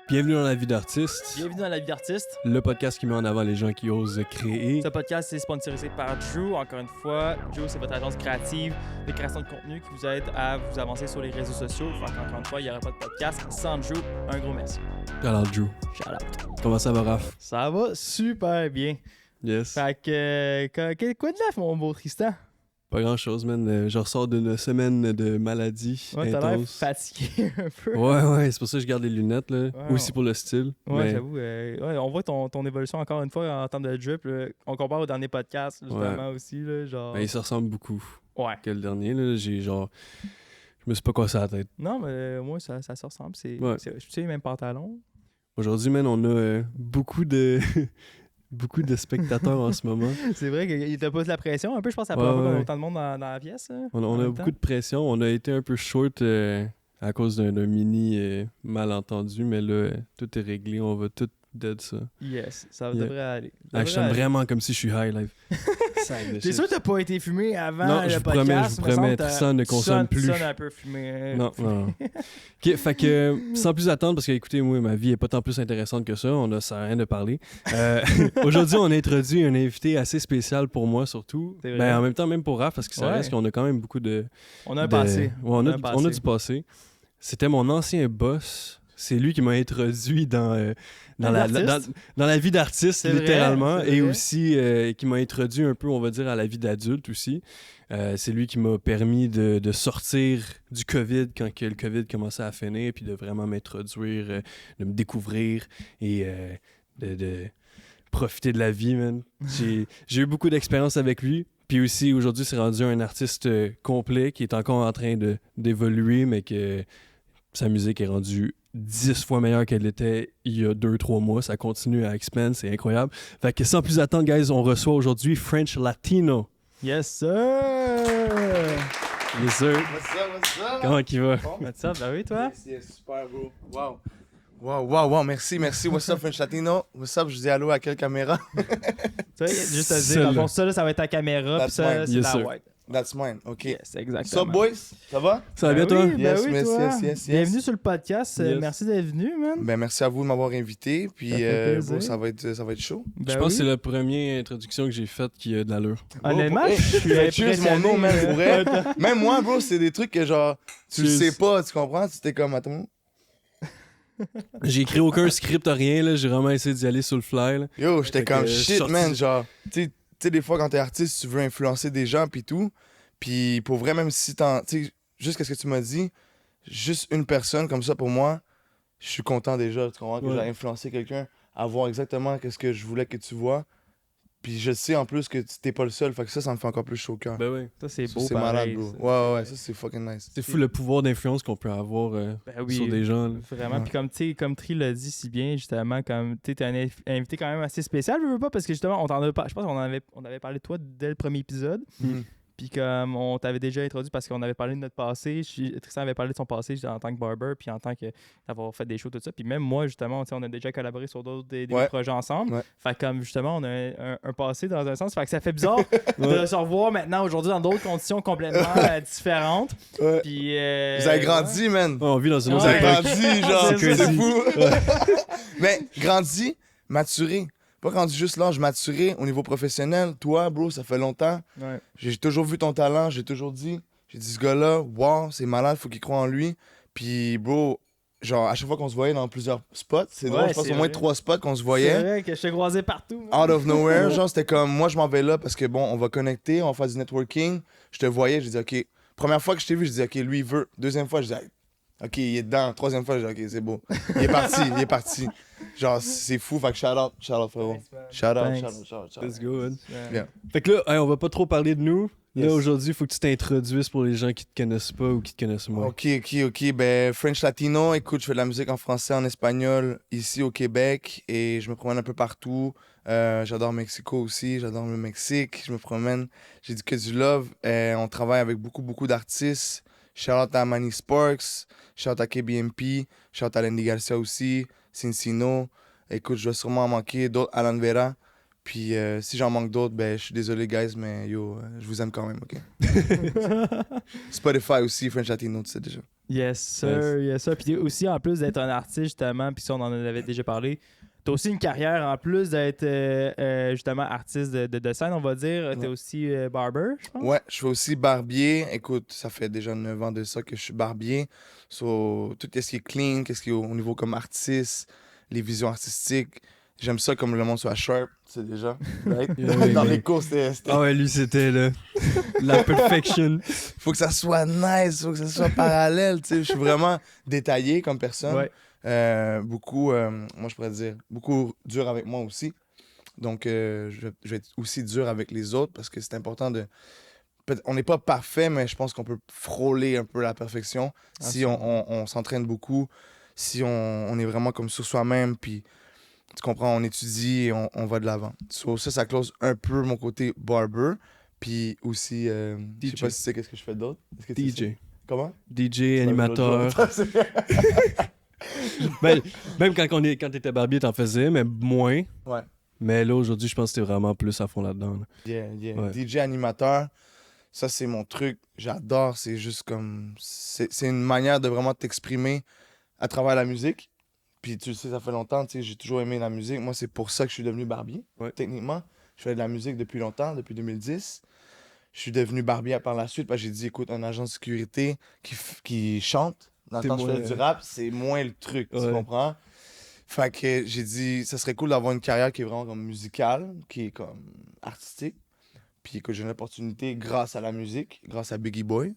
Bienvenue dans la vie d'artiste. Bienvenue dans la vie d'artiste. Le podcast qui met en avant les gens qui osent créer. Ce podcast est sponsorisé par Drew. Encore une fois, Drew, c'est votre agence créative de création de contenu qui vous aide à vous avancer sur les réseaux sociaux. Encore une fois, il n'y aurait pas de podcast sans Drew. Un gros merci. Alors, Drew. Shout out. Comment ça va, Raph? Ça va super bien. Yes. Fait que, quoi de neuf, mon beau Tristan? Pas grand-chose, man. Je ressors d'une semaine de maladie Ouais, t'as l'air intense. fatigué un peu. Ouais, c'est pour ça que je garde les lunettes, là. Ouais, Aussi pour le style. Ouais, mais... j'avoue. Ouais, on voit ton évolution encore une fois en termes de drip. Là. On compare au dernier podcast, justement, aussi. Là, genre... Ben, il se ressemble beaucoup. Ouais. Que le dernier, là. J'ai genre... Je me suis pas cassé la tête. Non, mais moi, ça se ressemble. C'est les mêmes pantalons. Aujourd'hui, man, on a beaucoup de... beaucoup de spectateurs en ce moment. C'est vrai qu'il te pose la pression un peu. Je pense que c'est la première fois qu'on a autant de monde dans la pièce. Hein, on a beaucoup de pression. On a été un peu short à cause d'un mini malentendu, mais là, tout est réglé. On va tout dead ça. Yes, ça devrait aller. Je sens vraiment comme si je suis high live. T'es sûr que t'as pas été fumé avant non, le je podcast? vous promets, Tristan ne consomme plus. Tu sonnes un peu fumé. Non. OK, fait que, sans plus attendre, parce que, écoutez, moi, ma vie est pas tant plus intéressante que ça, on a ça rien de parler. Aujourd'hui, on a introduit un invité assez spécial pour moi, surtout. Ben, en même temps, même pour Raph, parce que ça reste qu'on a quand même beaucoup de... On a un passé. Ouais, on a du passé. C'était mon ancien boss. C'est lui qui m'a introduit dans la vie d'artiste, littéralement, et aussi qui m'a introduit un peu, on va dire, à la vie d'adulte aussi. C'est lui qui m'a permis de sortir du COVID quand que le COVID commençait à finir, puis de vraiment m'introduire, de me découvrir et de profiter de la vie, man. J'ai eu beaucoup d'expérience avec lui. Puis aussi, aujourd'hui, c'est rendu un artiste complet qui est encore en train d'évoluer, mais que sa musique est rendue 10 fois meilleure qu'elle était il y a 2-3 mois. Ça continue à expand, c'est incroyable. Fait que sans plus attendre, guys, on reçoit aujourd'hui French Latino. Yes, sir! Yes, sir. What's up? Comment il va? What's up? Ben oui, toi? Yes, super, bro. Wow. Merci. What's up, French Latino? What's up? Je dis allô à quelle caméra? Tu sais, juste à dire, dans le fond, ça, là, ça va être ta caméra, puis ça, c'est la white. That's mine, OK. Yes, exactement. What's up, boys? Ça va? Ça va bien, toi? Oui, Yes, oui, toi. yes. Bienvenue sur le podcast. Yes. Merci d'être venu, man. Ben, merci à vous de m'avoir invité. Puis, Ça fait plaisir. bro, ça va être chaud. Ben Je pense que oui. c'est la première introduction que j'ai faite qui a de l'allure. Honnêtement, Bro, je suis cheers, mon nom, man, pour vrai. impressionné. Même moi, bro, c'est des trucs que, genre, tu le Cheers. sais pas, tu comprends? Tu t'es comme, attends. J'ai écrit aucun script, rien, là. J'ai vraiment essayé d'y aller sur le fly, là. Yo, j'étais Fait comme, que, shit, sorti- man, genre, tu sais, des fois, quand t'es artiste, tu veux influencer des gens, puis tout. Puis, pour vrai, même si tu sais, juste qu'est-ce que tu m'as dit, juste une personne comme ça, pour moi, je suis content déjà, tu comprends, que Ouais. j'ai influencé quelqu'un à voir exactement qu'est-ce que je voulais que tu vois. Puis, je sais en plus que t'es pas le seul, fait que ça me fait encore plus chaud au cœur. Ben oui. Ça, c'est Ça, beau, c'est pareil, malade, ça. bro. Ouais, ça, c'est fucking nice. C'est fou le pouvoir d'influence qu'on peut avoir Ben oui. sur des gens, là. Vraiment. Ouais. Puis comme Tri l'a dit si bien, justement, comme tu es un invité quand même assez spécial, je veux pas, parce que justement, je pense qu'on avait parlé de toi dès le premier épisode. Mhm. Puis comme on t'avait déjà introduit parce qu'on avait parlé de notre passé, Tristan avait parlé de son passé en tant que barber, puis en tant que d'avoir fait des shows, tout ça. Puis même moi, justement, on a déjà collaboré sur d'autres des Ouais. projets ensemble. Ouais. Fait que comme justement, on a un passé dans un sens. Fait que ça fait bizarre de se revoir maintenant aujourd'hui dans d'autres conditions complètement différentes. Ouais. Puis, Vous avez grandi, man. On vit dans une Ouais. autre Vous avez époque. grandi, genre, C'est c'est crazy. fou. Mais grandi, maturé. Pas rendu juste l'âge maturé au niveau professionnel. Toi, bro, ça fait longtemps. Ouais. J'ai toujours vu ton talent, j'ai dit, ce gars-là, wow, c'est malade, faut qu'il croie en lui. Puis, bro, genre, à chaque fois qu'on se voyait dans plusieurs spots, c'est drôle, Ouais, je pense c'est au moins vrai. 3 spots qu'on se C'est voyait. vrai que je te croisais partout. moi. Out of nowhere, genre, c'était comme, moi, je m'en vais là parce que, bon, on va connecter, on va faire du networking. Je te voyais, j'ai dit, OK. Première fois que je t'ai vu, je dis, OK, lui, il veut. Deuxième fois, je dis, OK, il est dedans. Troisième fois, je dis, OK, c'est beau. Il est parti. Genre, c'est fou, fait que shout out, frérot. Shout out. Let's go, man. Bien. Fait que là, hey, on va pas trop parler de nous. Là, Yes. aujourd'hui, il faut que tu t'introduises pour les gens qui te connaissent pas ou qui te connaissent moins. Ok. Ben, French Latino, écoute, je fais de la musique en français, en espagnol, ici au Québec, et je me promène un peu partout. J'adore Mexico aussi, j'adore le Mexique, je me promène, j'ai dit que du love. On travaille avec beaucoup d'artistes. Shout out à Manny Sparks, shout out à KBMP, shout out à Lendy Garcia aussi, Cincino. Écoute, je dois sûrement en manquer d'autres, Alan Vera. Puis si j'en manque d'autres, ben je suis désolé, guys, mais yo, je vous aime quand même, ok? Spotify aussi, French Latino, tu sais déjà. Yes, sir, yes, sir. Puis aussi, en plus d'être un artiste, justement, puis ça, on en avait déjà parlé, t'as aussi une carrière, en plus d'être justement artiste de scène, on va dire. T'es aussi barber, je pense. Ouais, je fais aussi barbier. Écoute, ça fait déjà 9 ans de ça que je suis barbier. So, tout ce qui est clean, qu'est-ce qui est au niveau comme artiste, les visions artistiques. J'aime ça comme le monde soit sharp, c'est déjà. Right? Oui, Dans oui. les cours, c'était. Ah ouais, lui, c'était la perfection. Faut que ça soit nice, faut que ça soit parallèle. Tu sais, je suis vraiment détaillé comme personne. Ouais. Beaucoup, moi je pourrais dire, beaucoup dur avec moi aussi. Donc, je vais être aussi dur avec les autres parce que c'est important de. On n'est pas parfait, mais je pense qu'on peut frôler un peu la perfection si on s'entraîne beaucoup, si on est vraiment comme sur soi-même, puis tu comprends, on étudie et on va de l'avant. So, ça close un peu mon côté barber, puis aussi, je sais pas si tu sais qu'est-ce que je fais d'autre. Est-ce que tu sais? DJ. Comment? DJ, animateur. Ben, même quand t'étais barbier, t'en faisais, mais moins. Ouais. Mais là, aujourd'hui, je pense que t'es vraiment plus à fond là-dedans. Là. Yeah. Ouais. DJ animateur, ça c'est mon truc. J'adore. C'est juste comme. C'est une manière de vraiment t'exprimer à travers la musique. Puis tu le sais, ça fait longtemps, tu sais, j'ai toujours aimé la musique. Moi, c'est pour ça que je suis devenu barbier. Ouais. Techniquement, je fais de la musique depuis longtemps, depuis 2010. Je suis devenu barbier par la suite parce que j'ai dit, écoute, un agent de sécurité qui chante, dans le C'est temps que je moins, fais du rap, c'est moins le truc, tu Ouais. comprends? Fait que j'ai dit, ça serait cool d'avoir une carrière qui est vraiment comme musicale, qui est comme artistique. Puis que j'ai une opportunité grâce à la musique, grâce à Biggie Boy.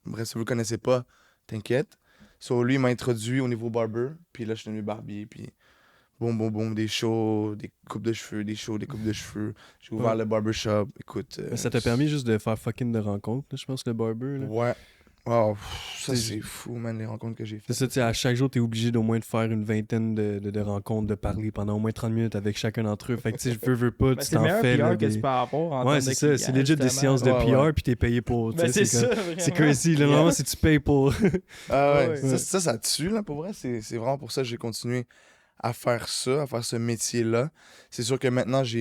Bref, si vous le connaissez pas, t'inquiète. So, lui, il m'a introduit au niveau barber. Puis là, je suis devenu barbier. Puis boum, des shows, des coupes de cheveux, des shows, des coupes de cheveux. J'ai ouvert Ouais. le barbershop. Écoute. Mais ça t'a permis juste de faire fucking de rencontres, là, je pense, le barber. Là. Ouais. Wow, ça, C'est- c'est fou, man, les rencontres que j'ai C'est faites. ça, tu sais, à chaque jour, t'es obligé d'au moins de faire une vingtaine de rencontres, de parler pendant au moins 30 minutes avec chacun d'entre eux. Fait que, tu sais, veux pas, Ben, tu c'est le t'en meilleur fais. PR là, que des- tu peux avoir en Ouais, termes c'est de ça. clients, C'est legit des justement. séances de Ouais, PR, ouais. puis t'es payé pour. tu Ben, sais, c'est ça, comme- C'est vraiment. crazy. Là, normalement, si tu payes pour. Ah ouais, Ouais. ça tue, là, pour vrai. C'est vraiment pour ça que j'ai continué à faire ça, à faire ce métier-là. C'est sûr que maintenant, je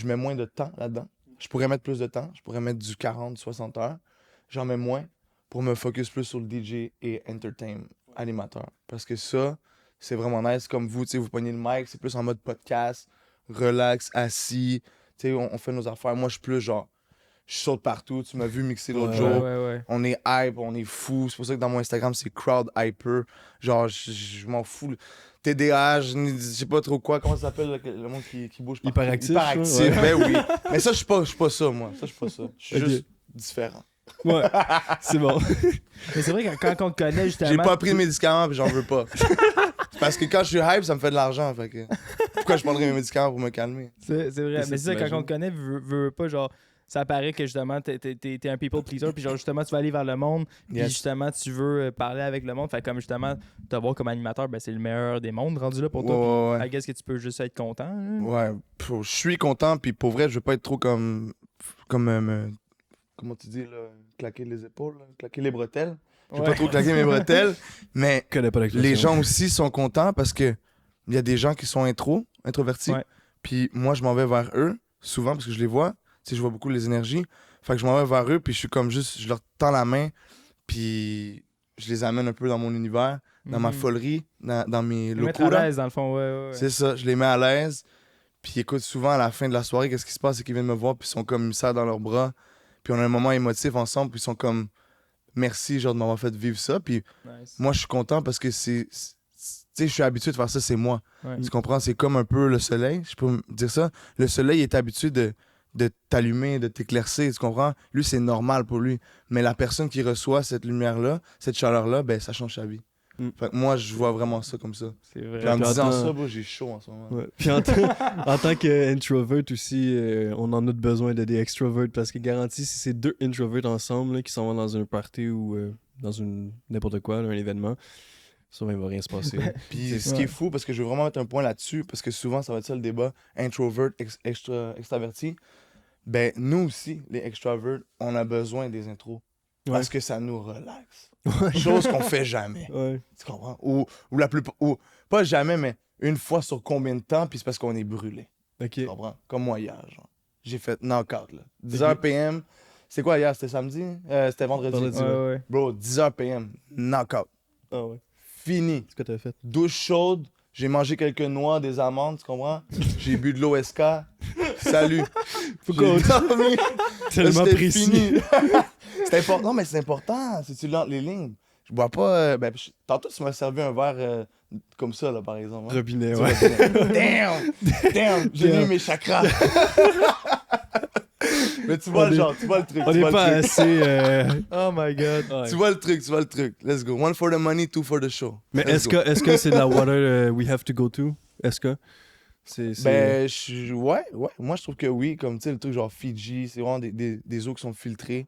mets moins de temps là-dedans. Je pourrais mettre plus de temps. Je pourrais mettre du 40, 60 heures. J'en mets moins pour me focus plus sur le DJ et entertain animateur. Parce que ça, c'est vraiment nice. Comme vous, tu sais, vous pognez le mic, c'est plus en mode podcast, relax, assis. Tu sais, on fait nos affaires. Moi, je suis plus genre, je saute partout. Tu m'as vu mixer l'autre Ouais, jour. Ouais. On est hype, on est fou. C'est pour ça que dans mon Instagram, c'est crowd hyper. Genre, je m'en fous. TDA, je sais pas trop quoi. Comment ça s'appelle le monde qui bouge partout? Hyperactif, Hyperactif, ouais. ben oui. Mais ça, je suis pas ça, moi. Ça, je suis pas ça. Je suis Ok. juste différent. Ouais, c'est bon. Mais c'est vrai que quand on te connaît, justement. J'ai pas pris de médicaments, puis j'en veux pas. Parce que quand je suis hype, ça me fait de l'argent. Fait que pourquoi je prendrais mes médicaments pour me calmer? C'est vrai. Ça, Mais c'est ça, quand t'imagines. on te connaît, veux pas, genre, ça paraît que justement, t'es un people pleaser, puis genre, justement, tu vas aller vers le monde, puis Yes. justement, tu veux parler avec le monde. Fait comme justement, te voir comme animateur, ben c'est le meilleur des mondes rendu là pour toi. Ouais, Puis, ouais. I guess que tu peux juste être content. hein. Ouais, je suis content, puis pour vrai, je veux pas être trop comme comment tu dis, là, claquer les épaules, là, claquer les bretelles. Je veux Ouais. pas trop claquer mes bretelles, mais Je connais pas l'expression. les gens aussi sont contents parce que il y a des gens qui sont introvertis, Ouais. puis moi, je m'en vais vers eux, souvent, parce que je les vois, tu sais, je vois beaucoup les énergies, fait que je m'en vais vers eux, puis je suis comme juste, je leur tends la main, puis je les amène un peu dans mon univers, dans ma Mhm. folerie, dans mes Les mettre locaux, à là. l'aise, dans le fond, ouais. C'est ça, je les mets à l'aise. Puis écoute, souvent à la fin de la soirée, qu'est-ce qui se passe? C'est qu'ils viennent me voir, puis ils sont comme, ils me serrent dans leurs bras. Puis on a un moment émotif ensemble, puis ils sont comme, merci, genre, de m'avoir fait vivre ça. Puis Nice. moi, je suis content parce que tu sais, je suis habitué de faire ça, c'est moi. Ouais. Tu comprends? C'est comme un peu le soleil, je peux me dire ça. Le soleil est habitué de t'allumer, de t'éclaircir, tu comprends? Lui, c'est normal pour lui. Mais la personne qui reçoit cette lumière-là, cette chaleur-là, ben, ça change sa vie. Mm. Fait que moi, je vois vraiment ça comme ça. C'est vrai. Puis en me Puis disant attends- ça, bro, j'ai chaud en ce moment. Ouais. Puis en tant qu'introvert aussi, on en a besoin de des extroverts parce que garanti, si c'est deux introverts ensemble là, qui s'en vont dans un party ou dans n'importe quoi, là, un événement, souvent il va rien se passer. là. Puis ce qui est fou, parce que je veux vraiment mettre un point là-dessus, parce que souvent, ça va être ça le débat, introvert, extraverti. Ben, nous aussi, les extroverts, on a besoin des intros. Parce que ça nous relaxe. Chose qu'on fait jamais. Ouais. Tu comprends? Ou la plupart. Ou pas jamais, mais une fois sur combien de temps, puis c'est parce qu'on est brûlé. Ok. Tu comprends? Comme moi hier, genre. J'ai fait knockout, là. 10h PM, C'était quoi hier? C'était samedi? C'était vendredi. Vendredi. Ouais. Bro, 10h PM. Knockout. Ah ouais. Fini. C'est quoi t'as fait? Douche chaude. J'ai mangé quelques noix, des amandes, tu comprends? J'ai bu de l'OSK. Salut. Pourquoi J'ai dormi. tellement C'était précis? fini. C'est important. Non, mais c'est important. Si tu lances les lignes. Je bois pas. Tantôt, tu m'as servi un verre comme ça, là, par exemple. Hein? Robinet, Tu ouais. vois, Damn! J'ai mis mes chakras. Mais tu vois le genre, tu vois le truc. On tu n'est vois pas le truc. assez. Oh my god. Ouais. Tu vois le truc. Let's go. One for the money, two for the show. Mais Let's est-ce go. que c'est de la water we have to go to? Est-ce que c'est. Ben, ouais. Moi, je trouve que oui. Comme, tu sais, le truc genre Fiji, c'est vraiment des eaux qui sont filtrées.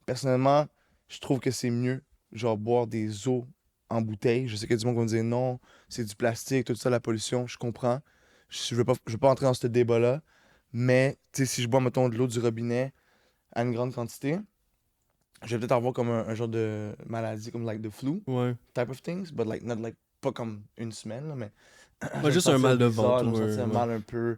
Personnellement, je trouve que c'est mieux, genre, boire des eaux en bouteille. Je sais qu'il y a du monde qui va me dire non, c'est du plastique, tout ça, la pollution. Je comprends. Je veux pas entrer dans ce débat-là. Mais, tu sais, si je bois, mettons, de l'eau du robinet à une grande quantité, je vais peut-être avoir comme un genre de maladie, comme like the flu Ouais. type of things, but like, not like, pas comme une semaine, là, mais. Pas juste un mal de ventre. Je me ouais, sentir ouais. mal un peu.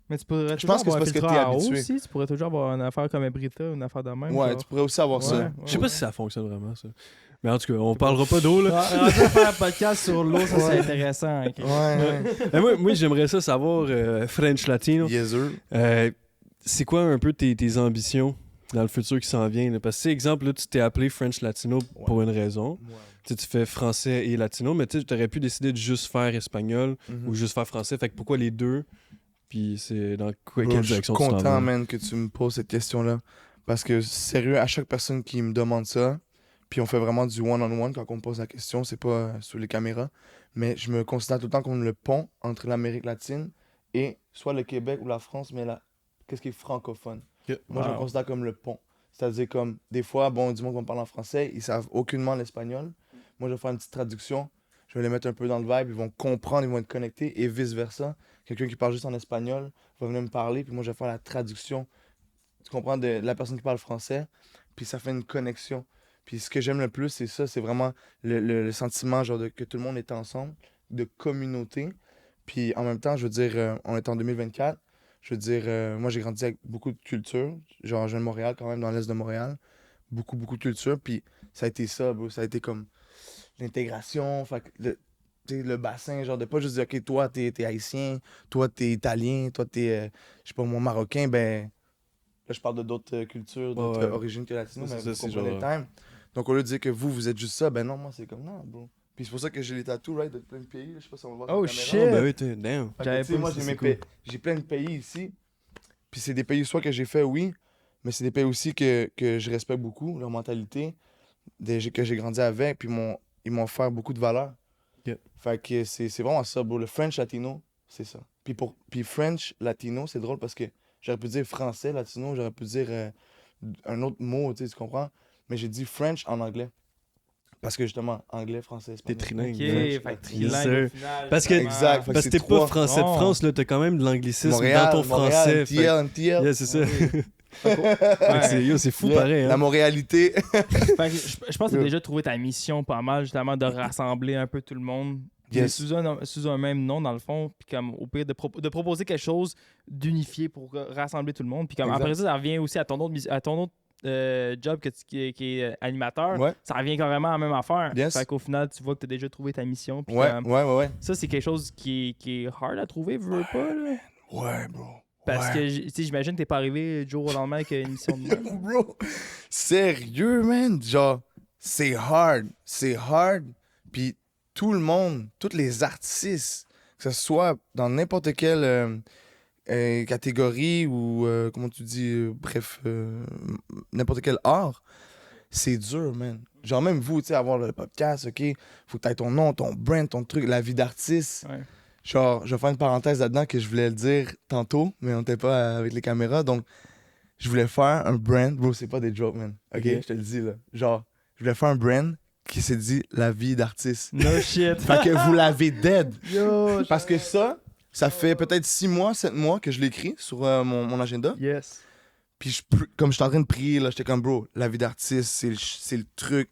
Mais tu pourrais Je pense que c'est parce que t'es habitué. aussi. Tu pourrais toujours avoir une affaire comme Ebrita, une affaire de même. Ouais, genre. tu pourrais aussi avoir ça. Ouais, Je sais pas si ça fonctionne vraiment, ça. Mais en tout cas, on parlera pas d'eau, là. On va faire un podcast sur l'eau, ça c'est intéressant. ok. Ouais. Mais moi j'aimerais ça savoir, French Latino. Yes, sir. C'est quoi un peu tes ambitions dans le futur qui s'en vient? Là? Parce que, c'est exemple, là, tu t'es appelé French Latino pour une raison. Tu sais, tu fais français et latino, mais tu aurais pu décider de juste faire espagnol Mhm. ou juste faire français. Fait que pourquoi les deux? Puis c'est dans Bro, quelle je suis direction tu t'en vas? content, man, que tu me poses cette question-là. Parce que, sérieux, à chaque personne qui me demande ça, puis on fait vraiment du one-on-one quand on me pose la question, c'est pas sur les caméras, mais je me considère tout le temps comme le pont entre l'Amérique latine et soit le Québec ou la France, mais qu'est-ce qui est francophone. Moi, je me Wow. considère comme le pont. C'est-à-dire comme, des fois, bon, du monde qui me parle en français, ils savent aucunement l'espagnol. Moi, je vais faire une petite traduction, je vais les mettre un peu dans le vibe, ils vont comprendre, ils vont être connectés, et vice-versa. Quelqu'un qui parle juste en espagnol va venir me parler, puis moi, je vais faire la traduction. Tu comprends, de la personne qui parle français, puis ça fait une connexion. Puis ce que j'aime le plus, c'est ça, c'est vraiment le sentiment genre que tout le monde est ensemble, de communauté. Puis en même temps, je veux dire, on est en 2024, je veux dire, moi j'ai grandi avec beaucoup de culture, genre je viens de Montréal quand même, dans l'est de Montréal, beaucoup de culture, puis ça a été ça, bro, ça a été comme l'intégration, fait que le bassin, genre de pas juste dire, ok, toi t'es haïtien, toi t'es italien, toi t'es, je sais pas, moi marocain, ben là je parle de d'autres cultures, d'autres Ouais. origines que latino, Ça, mais c'est vous ça, c'est comprenez le genre- time. Donc au lieu de dire que vous êtes juste ça, ben non, moi c'est comme non, bro. Puis c'est pour ça que j'ai les tattoos, right, de plein de pays, là, je sais pas si on va voir Oh, sur la shit. caméra. Ah, ben oui, damn. Fait que, J'avais tu sais, pas moi, vu j'ai ça, mes c'est cool. j'ai plein de pays ici. Puis c'est des pays soit que j'ai fait, oui, mais c'est des pays aussi que je respecte beaucoup, leur mentalité, que j'ai grandi avec, puis ils m'ont offert beaucoup de valeur. Yeah. Fait que c'est vraiment ça, bro. Le French Latino, c'est ça. Puis French Latino, c'est drôle parce que j'aurais pu dire français latino, j'aurais pu dire un autre mot, tu sais, tu comprends? Mais j'ai dit French en anglais. Parce que justement, anglais, français, T'es espagnol. trilingue. Ok, man. fait que Yes, trilingue sir. au final. Parce que- vraiment. Exact. Fait que Parce que c'est t'es pas trois. français de Bon. France, là, t'as quand même de l'anglicisme Montréal, dans ton Montréal, français. MTL, MTL. Yeah, c'est ça. Ouais. Fait que c'est fou Yeah, pareil. La Hein. montréalité. Fait que je pense que tu as Yeah. déjà trouvé ta mission pas mal, justement, de rassembler un peu tout le monde. Mais Yes. sous un même nom, dans le fond, puis comme au pire, de proposer quelque chose d'unifié pour rassembler tout le monde. Puis comme Exact. après ça revient aussi à ton autre job qui est animateur. Ouais. Ça revient carrément à la même affaire. Yes. Fait qu'au final, tu vois que tu as déjà trouvé ta mission. Puis Ouais, comme, ouais. ça, c'est quelque chose qui est hard à trouver, veux pas, là. Ouais, bro. Parce Ouais. que, tu sais, j'imagine que t'es pas arrivé du jour au lendemain avec une mission de même. Bro, sérieux, man. Genre, c'est hard. C'est hard. Puis tout le monde, tous les artistes, que ce soit dans n'importe quelle catégorie ou, comment tu dis, bref, n'importe quel art, c'est dur, man. Genre, même vous, tu sais, avoir le podcast, OK, faut que tu aies ton nom, ton brand, ton truc, la vie d'artiste. Ouais. Genre, je vais faire une parenthèse là-dedans que je voulais le dire tantôt, mais on n'était pas avec les caméras. Donc, je voulais faire un brand. Bro, c'est pas des jokes, man. OK? Ok. Je te le dis, là. Genre, je voulais faire un brand qui s'est dit la vie d'artiste. No shit. Fait que vous l'avez dead. Yo, Parce que ça fait peut-être 6 mois, 7 mois que je l'écris sur mon agenda. yes. Puis comme j'étais en train de prier, là, j'étais comme, bro, la vie d'artiste, c'est le truc.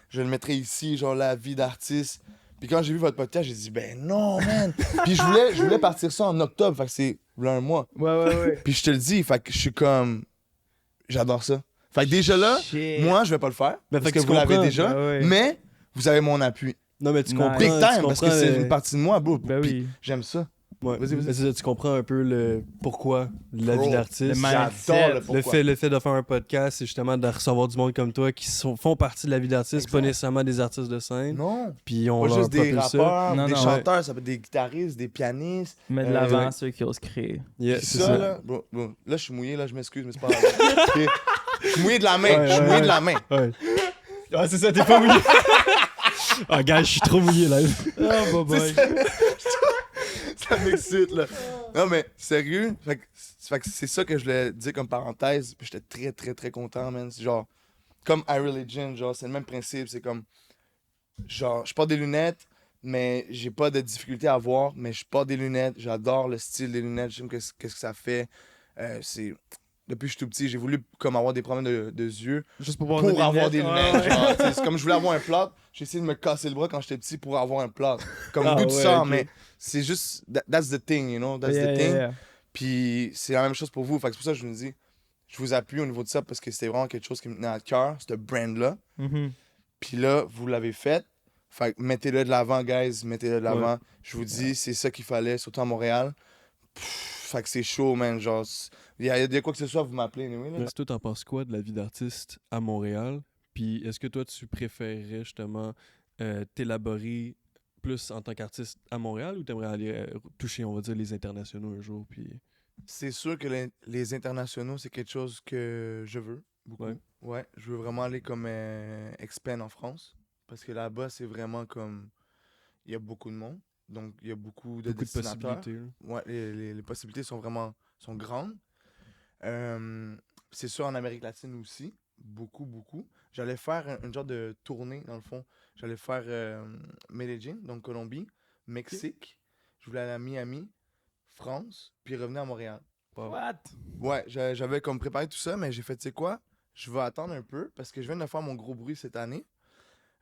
Je le mettrais ici, genre, la vie d'artiste. Puis quand j'ai vu votre podcast, j'ai dit, ben non, man. Puis je voulais partir ça en octobre, fait que c'est là un mois. Ouais. Puis je te le dis, fait que je suis comme, j'adore ça. Fait que déjà là, moi, je vais pas le faire. Ben, parce fait que tu vous l'avez comprends. déjà. Ah ouais. Mais vous avez mon appui. Non, mais tu Nice. comprends. Big tu time, parce que comprends c'est le- une partie de moi, bro. Ben Puis oui. j'aime ça. Ouais. Vas-y, vas-y. Mais c'est ça, tu comprends un peu le pourquoi de la Bro, vie Le d'artiste. mindset. J'adore le pourquoi. Le fait de faire un podcast, c'est justement de recevoir du monde comme toi qui font partie de la vie d'artiste, pas Exact. nécessairement des artistes de scène. Non. Puis on Pas leur juste des propulse ça. rappeurs, Non, des non. chanteurs, ça peut être des guitaristes, des pianistes. Mettre de l'avant ceux qui osent créer. Yeah, Puis c'est ça, ça. là, bro, là, je suis mouillé, là, je m'excuse, mais c'est pas grave. Ok. Je suis mouillé de la main, Ouais, je suis ouais, mouillé ouais. de la main. Ouais. Ah, c'est ça, t'es pas mouillé. Ah, gars, je suis trop mouillé là. Oh, bye bye. Ça m'excite, là. Non, mais sérieux, fait que c'est ça que je voulais dire comme parenthèse. Puis j'étais très, très, très content, man. C'est genre, comme iReligion, genre, c'est le même principe. C'est comme, genre, je porte des lunettes, mais j'ai pas de difficulté à voir, mais je porte des lunettes. J'adore le style des lunettes. J'aime qu'est-ce que ça fait. C'est... Depuis que je suis tout petit, j'ai voulu comme avoir des problèmes de yeux Juste pour avoir des lunettes. Ah, Genre, tu sais, c'est comme je voulais avoir un plot, j'ai essayé de me casser le bras quand j'étais petit pour avoir un plot. Comme Ah oui, tu ouais, sors, ok. mais c'est juste, that's the thing, you know, that's Yeah, the yeah, thing. yeah. Puis c'est la même chose pour vous. Fait que c'est pour ça que je me dis, je vous appuie au niveau de ça parce que c'était vraiment quelque chose qui me tenait à cœur, ce brand-là. Mhm. Puis là, vous l'avez fait. Fait que mettez-le de l'avant, guys, mettez-le de l'avant. Ouais. Je vous dis, c'est ça qu'il fallait, surtout à Montréal. Fait que c'est chaud, man. Genre, il y a quoi que ce soit, vous m'appelez, anyway, là. Toi, t'en penses quoi de la vie d'artiste à Montréal? Puis est-ce que toi, tu préférerais justement t'élaborer plus en tant qu'artiste à Montréal ou t'aimerais aller toucher, on va dire, les internationaux un jour? Puis... C'est sûr que les internationaux, c'est quelque chose que je veux beaucoup. Ouais. Ouais, je veux vraiment aller comme expat en France. Parce que là-bas, c'est vraiment comme. Il y a beaucoup de monde. Donc, il y a beaucoup de Beaucoup de destinateurs. possibilités. là. Ouais, les possibilités sont vraiment sont grandes. C'est sûr en Amérique latine aussi. Beaucoup, beaucoup. J'allais faire un genre de tournée, dans le fond. J'allais faire Medellín, donc Colombie, Mexique. Je voulais aller à Miami, France, puis revenir à Montréal. What? Ouais, j'avais comme préparé tout ça, mais j'ai fait, tu sais quoi, je vais attendre un peu parce que je viens de faire mon gros bruit cette année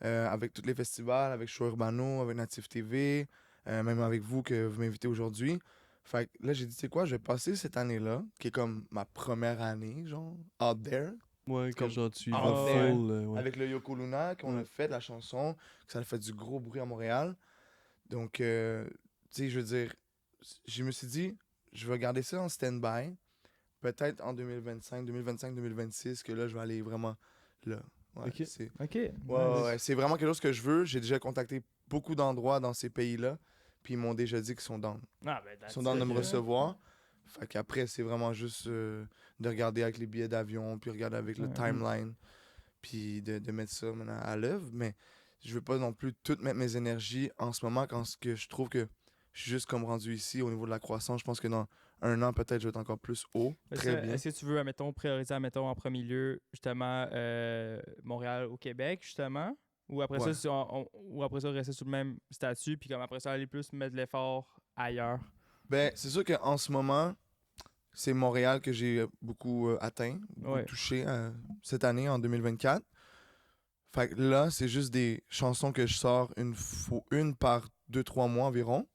avec tous les festivals, avec Show Urbano, avec Native TV, même avec vous que vous m'invitez aujourd'hui. Fait que là, j'ai dit, tu sais quoi, je vais passer cette année-là, qui est comme ma première année, genre, out there, Ouais, quand Comme- genre tu y Ah, vas ouais. full. Ouais. avec le Yoko Luna, qu'on a Ouais. fait la chanson, que ça a fait du gros bruit à Montréal. Donc, tu sais, je veux dire, je me suis dit, je vais garder ça en stand-by. Peut-être en 2025, 2026, que là, je vais aller vraiment là. Ouais, Ok. c'est Ok. ouais, c'est vraiment quelque chose que je veux. J'ai déjà contacté beaucoup d'endroits dans ces pays-là, puis ils m'ont déjà dit qu'ils sont down. Ah, ben, Ils sont down de me recevoir. Fait qu'après, c'est vraiment juste de regarder avec les billets d'avion, puis regarder avec le Ouais. timeline, puis de mettre ça maintenant à l'œuvre. Mais je veux pas non plus tout mettre mes énergies en ce moment quand que je trouve que je suis juste comme rendu ici au niveau de la croissance. Je pense que dans un an, peut-être, je vais être encore plus haut. Très bien. Est-ce que tu veux, admettons, prioriser, admettons, en premier lieu, justement, Montréal au Québec, justement? Ou après Ouais. ça, ou après ça, rester sur le même statut, puis comme après ça, aller plus mettre l'effort ailleurs? Ben, c'est sûr qu'en ce moment, c'est Montréal que j'ai beaucoup atteint, beaucoup Ouais. touché cette année, en 2024. Fait que là, c'est juste des chansons que je sors une par 2-3 mois environ.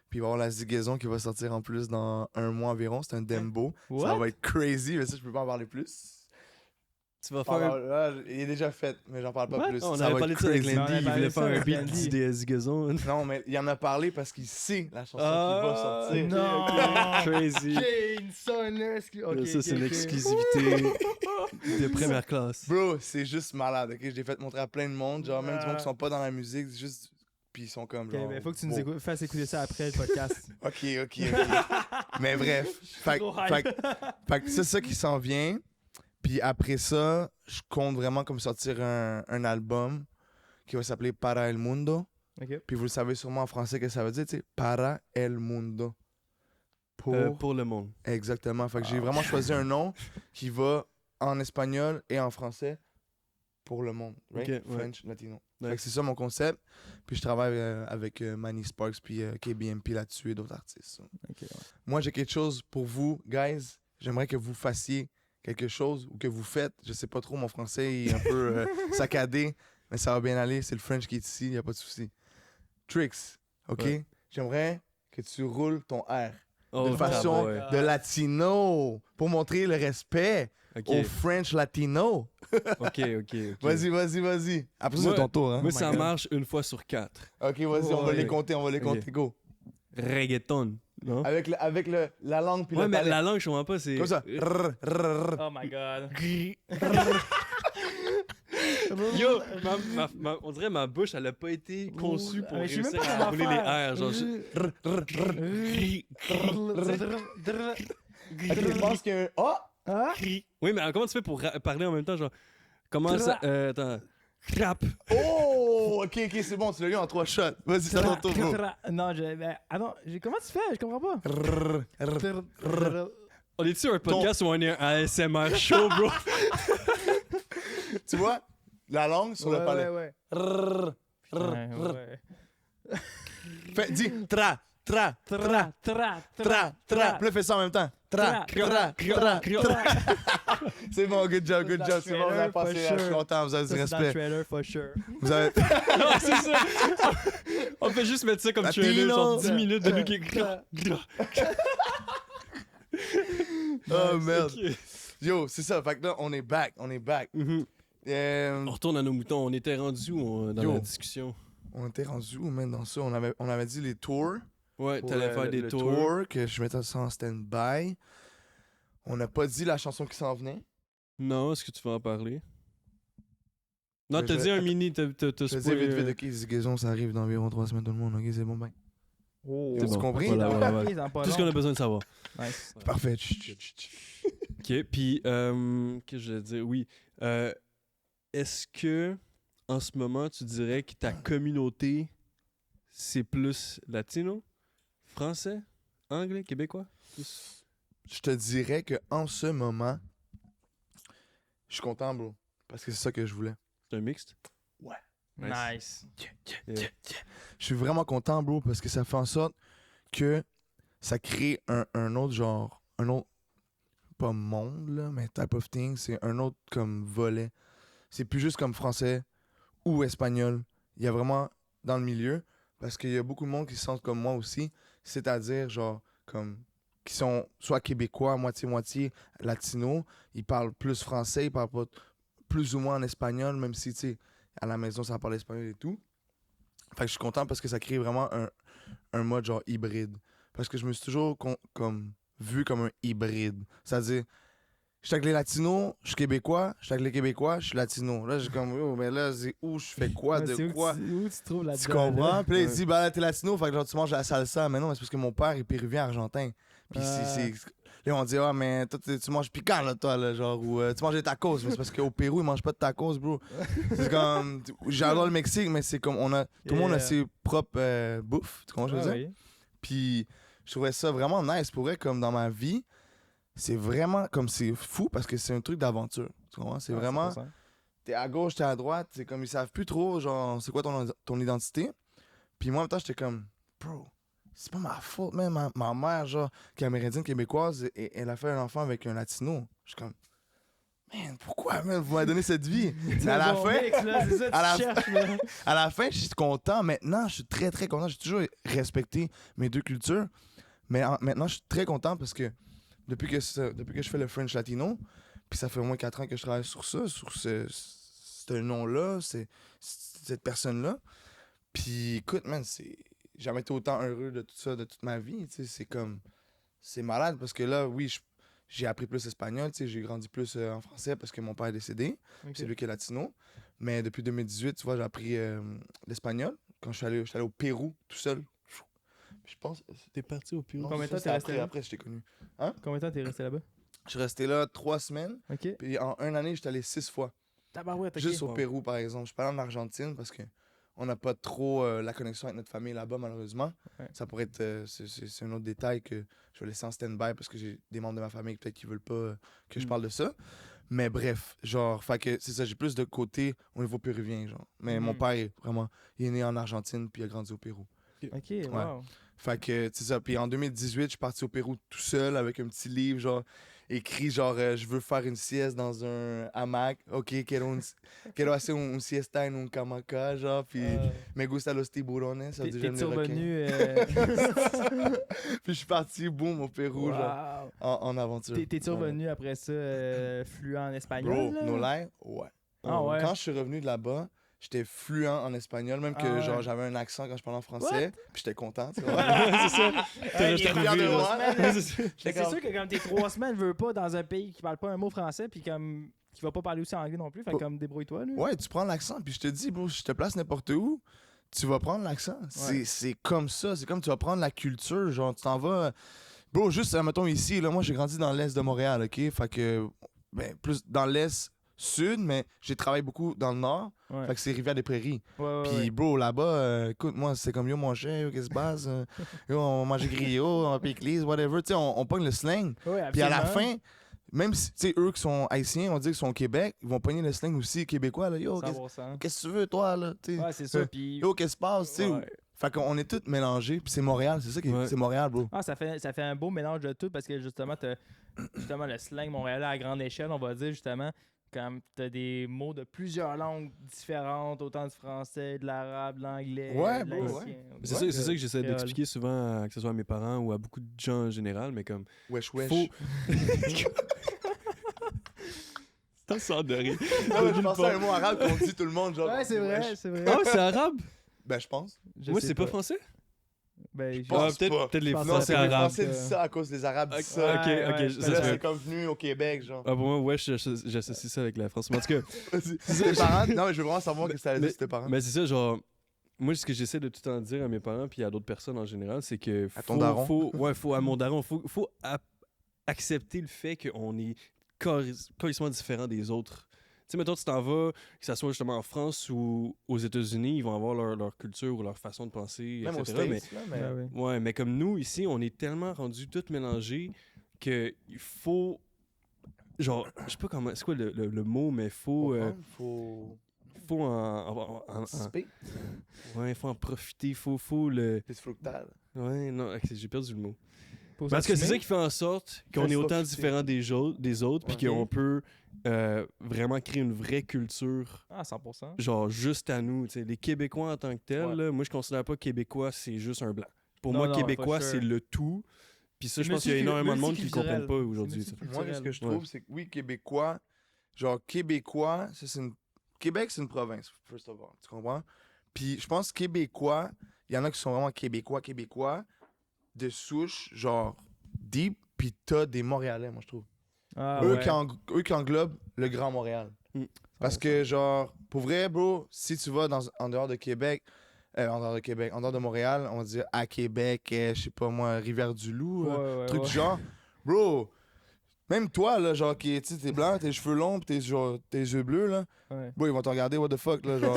Puis il va y avoir la zigaison qui va sortir en plus dans un mois environ. C'est un dembo. Ça What? va être crazy, mais ça, je peux pas en parler plus. Tu vas faire un... Là, il est déjà fait, mais j'en parle pas What? plus. On Ça avait va parlé être de ça avec crazy. Landy, On avait il parlé voulait de faire ça un avec beat Landy. des Zigazon. Non, mais il en a parlé parce qu'il sait la chanson qui Ah, va sortir. non. Crazy. Ça, c'est une exclusivité de première classe. Bro, c'est juste malade, ok? Je l'ai fait montrer à plein de monde, genre même du monde qui sont pas dans la musique, c'est juste. Puis ils sont comme Ok, genre. ben, faut que tu nous wow. fasses écouter ça après le podcast. Ok. Mais bref. Fait, trop fait, fait que c'est ça qui s'en vient. Puis après ça, je compte vraiment comme sortir un album qui va s'appeler Para el Mundo. Ok. Puis vous le savez sûrement en français que ça veut dire, tu sais, Para el Mundo. Pour le monde. Exactement. Fait que j'ai vraiment choisi un nom qui va en espagnol et en français pour le monde. Right? Ok, ouais. French, latino. Ouais. Fait que c'est ça mon concept. Puis je travaille avec Manny Sparks puis KBMP là-dessus et d'autres artistes. Ok, ouais. Moi, j'ai quelque chose pour vous, guys. J'aimerais que vous fassiez quelque chose ou que vous faites. Je sais pas trop, mon français est un peu saccadé, mais ça va bien aller. C'est le French qui est ici, il n'y a pas de souci. Tricks, OK? Ouais. J'aimerais que tu roules ton R. Oh, d'une façon ouais. de latino pour montrer le respect Ok, aux French latino. ok. Vas-y. Après, Moi- c'est ton tour, hein. Moi, my ça God. marche une fois sur 4. Ok, vas-y, on va Ouais. les compter, Ok. go. Reggaeton, non? Avec la langue puis Ouais, le mais palais. la langue, je comprends pas, c'est... Comme ça. Oh my god. Yo, on dirait ma bouche, elle a pas été conçue pour Mais je sais même réussir pas à comment rouler les faire. airs. Genre, Ok, je pense qu'il y a un... Oh! Ah? Oui, mais comment tu fais pour parler en même temps, genre... Comment ça... attends... Rap! Oh! Ok, c'est bon, tu l'as eu en 3 shots. Vas-y, c'est à ton tour, bro. Non, attends, comment tu fais? Je comprends pas. On est-tu un podcast ou on est un ASMR show, bro? Tu vois? La langue sur le palais. Ouais. Fais, dis tra. Puis là, fais ça en même temps. C'est bon, good job. C'est bon, vous avez passé, je suis content, vous avez du respect. Trailer, for sure. Vous avez... Non, c'est ça! On peut juste mettre ça comme Latino. trailer, genre 10 minutes de lui qui... Oh, merde. Ok. Yo, c'est ça, fait que là, on est back. Mhm. On retourne à nos moutons. On était rendu où dans Yo. la discussion? On était rendu où, man, dans ça? On avait dit les tours. Ouais, Pour, t'allais faire des le tours. tour, que je mettais ça en stand-by. On n'a pas dit la chanson qui s'en venait. Non, est-ce que tu vas en parler? Non, Ben, t'as je- dit un mini, t'as Je te dis spoilé, vite, ok, Zigaison, ça arrive dans environ 3 semaines, tout le monde, ok, c'est bon, ben. Oh. T'as bon. compris? Voilà. Tout Tout ce qu'on a besoin de savoir. Nice. Parfait. Ok, puis, qu'est-ce que je veux dire? Oui. Est-ce que, en ce moment, tu dirais que ta communauté, c'est plus latino, français, anglais, québécois? Plus... Je te dirais que en ce moment, je suis content, bro. Parce que c'est ça que je voulais. C'est un mixte? Nice. Yeah. Je suis vraiment content, bro, parce que ça fait en sorte que ça crée un autre genre, un autre, pas monde, là, mais type of thing, c'est un autre comme volet. C'est plus juste comme français ou espagnol. Il y a vraiment dans le milieu, parce qu'il y a beaucoup de monde qui se sentent comme moi aussi, c'est-à-dire genre comme qui sont soit québécois, moitié-moitié, latino, ils parlent plus français, ils parlent pas plus ou moins en espagnol, même si, tu sais, à la maison, ça parle espagnol et tout. Fait que je suis content parce que ça crée vraiment un mode genre hybride. Parce que je me suis toujours comme vu comme un hybride. C'est-à-dire, je suis avec les latinos, je suis québécois, je suis avec les québécois, je suis latino. Là, j'ai comme, oh, mais là, c'est où je fais quoi, Ouais, c'est de où quoi? où tu trouves la Tu comprends? Puis là, il dit, bah là, t'es latino, fait que genre, tu manges la salsa. Mais non, mais c'est parce que mon père est péruvien argentin. Puis là, on dit, ah, mais toi, tu manges piquant, là, toi, là, genre, ou tu manges des tacos. Mais c'est parce qu'au Pérou, ils mangent pas de tacos, bro. C'est comme, j'adore le Mexique, mais c'est comme, tout le monde a ses propres bouffes. Tu comprends ce que je veux dire? Puis, je trouvais ça vraiment nice. Pour vrai, comme dans ma vie, c'est vraiment, comme c'est fou parce que c'est un truc d'aventure. Tu comprends? C'est vraiment. T'es à gauche, t'es à droite, c'est comme ils savent plus trop, genre, c'est quoi ton identité. Puis moi, en même temps, j'étais comme, bro, c'est pas ma faute, même. Ma mère, genre, qui est amérindienne québécoise, elle a fait un enfant avec un latino. Je suis comme, man, pourquoi, man, vous m'avez donné cette vie? Mais à la fin, à la fin, je suis content. Maintenant, je suis très, très content. J'ai toujours respecté mes deux cultures. Mais maintenant, je suis très content parce que depuis que je fais le French Latino, puis ça fait au moins 4 ans que je travaille sur ça, sur ce nom-là, cette personne-là. Puis écoute, man, j'ai jamais été autant heureux de tout ça, de toute ma vie. C'est comme, c'est malade parce que là, oui, j'ai appris plus espagnol, j'ai grandi plus en français parce que mon père est décédé. Okay. C'est lui qui est latino. Mais depuis 2018, tu vois, j'ai appris l'espagnol quand je suis allé au Pérou tout seul. Puis je pense. T'es parti au Pérou? Combien de temps t'es resté là? Après, je t'ai connu. Hein? Combien de temps t'es resté là-bas? Je suis resté là 3 semaines. OK. Puis en 1 année, j'étais allé 6 fois. Tabarouette, Juste au Pérou, par exemple. Je suis pas allé en Argentine parce que on n'a pas trop la connexion avec notre famille là-bas, malheureusement. Ouais. Ça pourrait être. C'est un autre détail que je vais laisser en stand-by parce que j'ai des membres de ma famille peut-être qui veulent pas que je parle de ça. Mais bref, genre, fait que c'est ça, j'ai plus de côté au niveau péruvien, genre. Mais mon père est vraiment. Il est né en Argentine puis il a grandi au Pérou. OK, wow. Fait que, c'est ça. Puis en 2018, je suis parti au Pérou tout seul avec un petit livre, genre, écrit genre je veux faire une sieste dans un hamac. Ok, quiero hacer un siesta en un hamaca, genre. Puis me gusta los tiburones. Ça veut dire T'es j'aime les revenu. Puis je suis parti, boum, au Pérou, genre, Wow. en aventure. T'es-tu revenu après ça fluent en espagnol? Bro, là? no lie, ouais. Ah ouais. Quand je suis revenu de là-bas, j'étais fluent en espagnol, même que Ah ouais. genre j'avais un accent quand je parlais en français. Puis j'étais content, tu vois. c'est ça. T'as il est retrouvé, revenu, là. là. Ouais, c'est ça. Mais c'est sûr que comme t'es 3 semaines, veux pas dans un pays qui parle pas un mot français, puis comme qui va pas parler aussi anglais non plus, fait que comme débrouille-toi. Là. Ouais, tu prends l'accent, puis je te dis, bro, je te place n'importe où, tu vas prendre l'accent. C'est comme ça, c'est comme tu vas prendre la culture, genre tu t'en vas. Bro, juste, mettons ici, là, moi j'ai grandi dans l'est de Montréal, ok? Fait que, ben, plus dans l'est sud, mais j'ai travaillé beaucoup dans le nord, Ouais. fait que c'est Rivière-des-Prairies. Ouais, Puis, bro, là-bas, écoute, moi, c'est comme yo, mon chien, yo, qu'est-ce qui se passe? Yo, on mange griot, on pique lise, whatever. Tu sais, on pogne le slang. Ouais, Puis à la absolument. fin, même si, tu sais, eux qui sont haïtiens, on dit qu'ils sont au Québec, ils vont pogner le slang aussi québécois, là. Yo, 100%. qu'est-ce que tu veux, toi, là? Tu sais, Ouais, c'est ça. Puis. yo, qu'est-ce qui se passe? Tu sais, Ouais. fait qu'on est tous mélangés. Puis c'est Montréal, c'est ça qui est, Ouais. c'est Montréal, bro. Ah, ça fait un beau mélange de tout parce que justement, t'as justement le slang montréalais à grande échelle, on va dire justement. Comme t'as des mots de plusieurs langues différentes, autant du français, de l'arabe, de l'anglais, Ouais, de bro, l'haïtien. C'est ça que j'essaie créole. d'expliquer souvent, que ce soit à mes parents ou à beaucoup de gens en général, mais comme. Wesh, wesh. Faut. Ça sort de rire. Non, mais je pensais à un mot arabe qu'on dit tout le monde, genre. Ouais, c'est vrai, wesh. c'est vrai. Ah, c'est arabe? Ben, je pense. Je Moi, sais c'est pas français? Ben, je pense pas. Peut-être les Je pense Non, Français c'est que les arabes. Français disent ça à cause des Arabes disent ça. Ok, Ouais, ok, ouais. ça Mais se là, fait. c'est comme venu au Québec, genre. Ah, pour moi, ouais, j'associe ça avec la France. Mais en tout cas, Tes parents? Non, mais je veux vraiment savoir ce que ça allait dire sur tes parents. mais c'est ça, genre, moi, ce que j'essaie de tout le temps dire à mes parents puis à d'autres personnes en général, c'est que À ton daron. faut à mon daron, faut accepter le fait qu'on est carrément différent des autres. Tu sais, mettons, tu t'en vas, que ce soit justement en France ou aux États-Unis, ils vont avoir leur culture ou leur façon de penser, Même aux etc. States, là, mais... Ben oui. Ouais, mais comme nous, ici, on est tellement rendus tout mélangés qu'il faut. Genre, je sais pas comment. C'est quoi le mot, mais faut. Faut Faut participer. ouais, faut en profiter. Faut le. C'est fructal. Ouais, non, ok, j'ai perdu le mot. Faut Parce que c'est ça s'assumer. qui fait en sorte qu'on Faut est autant profiter. différents des autres, puis Ouais. qu'on peut vraiment créer une vraie culture. Ah, 100%. Genre, juste à nous. Tu sais, les Québécois en tant que tels, Ouais. là, moi, je considère pas Québécois, c'est juste un blanc. Pour Non, moi, non, Québécois, for sure. c'est le tout. Puis ça, je C'est pense qu'il y a énormément de monde qui le multiculturel. comprennent pas aujourd'hui. C'est tu sais. Moi, ce que je Ouais. trouve, c'est que oui, Québécois, genre Québécois, ça, c'est une... Québec, c'est une province, first of all. Tu comprends? Puis je pense Québécois, il y en a qui sont vraiment Québécois, de souche, genre deep, puis t'as des Montréalais, moi, je trouve. Ah, eux, ouais. eux qui englobent le Grand Montréal. Mm. Parce que, genre, pour vrai, bro, si tu vas en dehors de Québec, en dehors de Montréal, on va dire à Québec, je sais pas moi, Rivière-du-Loup, Ouais, truc ouais. du genre. Bro, même toi, là, genre, qui, tu sais, t'es blanc, tes cheveux longs, pis tes yeux bleus, là, Ouais. bro, ils vont te regarder, what the fuck, là, genre.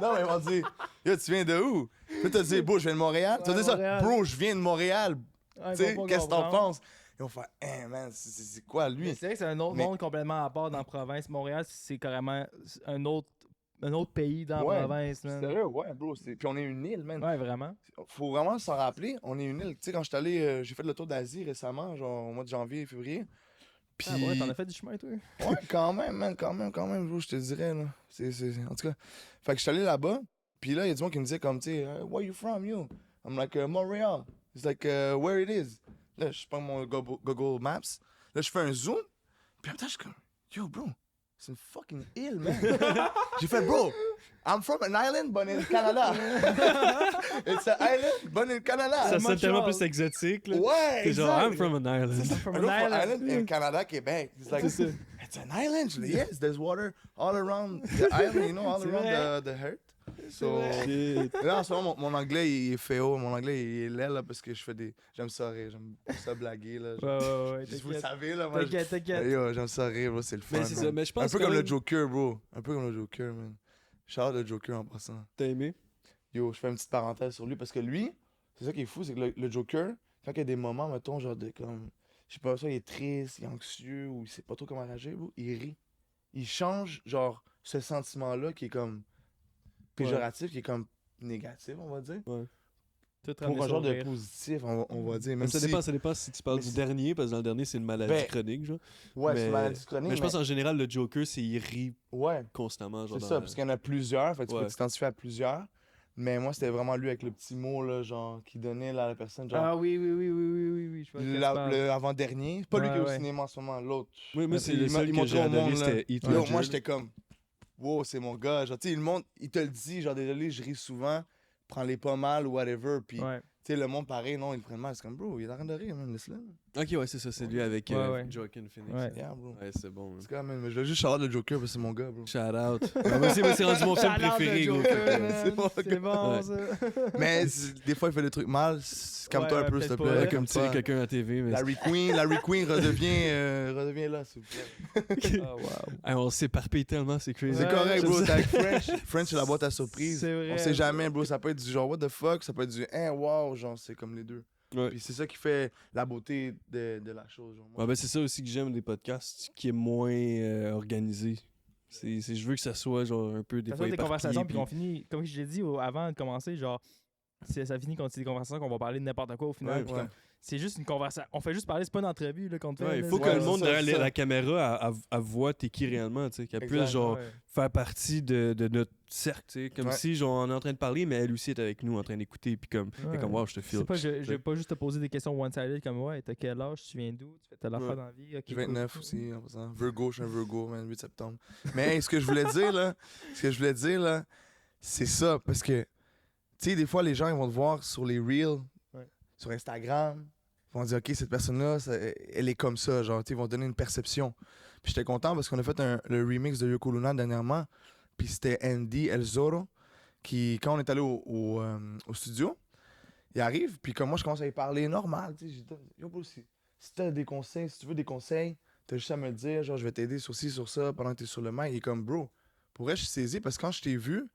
Non, mais ils vont dire, yo, tu viens de où? Puis t'as dit, bro, je viens de Montréal. Tu vas Ouais, dire ça, Montréal. bro, je viens de Montréal. Ouais, Tu sais, ils vont pas qu'est-ce que t'en comprendre. penses? Ils vont faire, hein, man, c'est quoi, lui? Mais c'est vrai que c'est un autre Mais- monde complètement à part dans la province. Montréal, c'est carrément un autre pays dans Ouais, la province, man. Sérieux, ouais, bro. Puis on est une île, man. Ouais, vraiment. Faut vraiment s'en rappeler. On est une île. Tu sais, quand j'étais allé, j'ai fait le tour d'Asie récemment, genre au mois de janvier et février. Puis. Ah, ouais, t'en as fait du chemin, toi. Ouais, quand même, man, quand même, bro, je te dirais, là. En tout cas. Fait que je suis allé là-bas. Puis là, il y a du monde qui me disait, comme, tu sais, where you from, you? I'm like, Montreal. It's like, where it is. Là, je prends mon Google Maps. Là, je fais un zoom. Puis après, je suis comme, yo, bro, c'est une fucking île, man. J'ai fait, bro, I'm from an island, but in Canada. It's an island, but in Canada. Ça sonne Montréal. tellement plus exotique. Là. Ouais, C'est genre, I'm exact. from an island. From I go an for island. island in Canada, Québec. It's like, it's an island. Yes, there's water all around the island, you know, all C'est around vrai. the earth. So, Shit. là, en ce moment, mon anglais, il est fait haut. Mon anglais, il est laid, là, parce que je fais des... J'aime ça rire, j'aime ça blaguer, là. Ouais, Vous le t'inquiète. savez, là, moi, T'inquiète. Yo, j'aime ça rire, bro, c'est le fun. Mais c'est ça, man. mais je pense Un peu quand comme même- le Joker, bro. Un peu comme le Joker, man. Shout out le Joker en passant. T'as aimé? Yo, je fais une petite parenthèse sur lui parce que lui, c'est ça qui est fou, c'est que le Joker, quand il y a des moments, mettons, genre de comme, je sais pas, soit il est triste, il est anxieux ou il sait pas trop comment réagir, bro, il rit. Il change, genre, ce sentiment-là qui est comme péjoratif, qui est comme négatif, on va dire. Ouais. Tout pour ramener un ça genre au de rire. positif, on va dire. Même Même ça si... dépend si tu parles mais du si- dernier, parce que dans le dernier, c'est une maladie Ben, chronique, genre. Ouais, c'est mais... une maladie chronique, mais je pense en général, le Joker, c'est il rit Ouais, constamment, genre. c'est ça, parce qu'il y en a plusieurs, fait que tu Ouais. peux t'identifier à plusieurs. Mais moi, c'était vraiment lui avec le petit mot, là, genre, qui donnait là, à la personne, genre, Ah oui, je vois de quoi tu parles. le avant-dernier. Pas lui qui est au Ouais. cinéma en ce moment, l'autre. Moi, c'est le Il seul que montrait j'ai au adoré, monde, là. c'était Heath Yo, Ledger. moi, j'étais comme, wow, c'est mon gars. Genre, tu sais, le monde, il te le dit, genre, désolé, je ris souvent, prends-les pas mal ou whatever. Puis, Ouais. tu sais, le monde, pareil, non, ils le prennent mal. C'est comme, bro, il a rien de rire, man, laisse-le. Ok, ouais, c'est ça, c'est lui avec Ouais. Joaquin Phoenix. Ouais. Yeah, bro. Ouais, c'est bon. C'est quand même, mais je vais juste shout out le Joker parce que c'est mon gars, bro. Shout out. Moi, c'est rendu mon film préféré, gros. C'est bon, C'est bon, Ouais. ça. Mais des fois, il fait des trucs mal. Calme-toi Ouais, un peu, ouais, s'il te peut-être plaît. pas. Comme tirer quelqu'un à la TV. Mais... Larry Queen redevient là, s'il vous plaît. Oh, wow. Hey, on s'éparpille tellement, c'est crazy. C'est Ouais, correct, j'aime bro. ça. T'es avec French. French, c'est la boîte à surprise. C'est vrai. On sait jamais, bro. Ça peut être du genre, what the fuck. Ça peut être du, wow, genre, c'est comme les deux. Ouais. Puis c'est ça qui fait la beauté de la chose. Genre. Ouais, ben, c'est ça aussi que j'aime des podcasts, qui est moins organisé. Je veux que ça soit genre un peu des Ça fois soit des éparpillé, conversations, puis qu'on finit, comme je l'ai dit avant de commencer, genre, ça finit quand c'est des conversations qu'on va parler de n'importe quoi au final. Ouais, puis ouais. comme, c'est juste une conversation. On fait juste parler, c'est pas une entrevue là, qu'on te fait. Ouais, il là, faut c'est- que Ouais, le monde c'est ça, derrière c'est ça. la caméra elle voit t'es qui réellement, tu sais, qu'elle Exact, puisse genre Ouais. faire partie de notre cercle, tu sais, comme Ouais. si genre on est en train de parler mais elle aussi est avec nous en train d'écouter puis comme elle est comme wow, je te file. C'est pas, je vais pas juste te poser des questions one-sided comme ouais, t'as quel âge, tu viens d'où, tu fais telle affaire Ouais. dans la vie. Ok, J'ai cool. 29 aussi, en passant. Virgo, je suis un Virgo, man, 8 septembre. Mais hey, ce que je voulais dire, là, c'est ça. Parce que, tu sais, des fois, les gens, ils vont te voir sur les Reels, Ouais. sur Instagram. Ils vont dire, OK, cette personne-là, elle est comme ça. Genre, tu sais, ils vont donner une perception. Puis j'étais content parce qu'on a fait le remix de Yoko Luna dernièrement. Puis c'était Andy El Zorro qui, quand on est allé au studio, il arrive. Puis comme moi, je commence à y parler normal. Tu sais, j'ai dit, yo, bro, si t'as des conseils, si tu veux des conseils, t'as juste à me le dire. Genre, je vais t'aider sur ci, sur ça pendant que t'es sur le mic. Il est comme, bro, pour vrai, je suis saisi parce que quand je t'ai vu,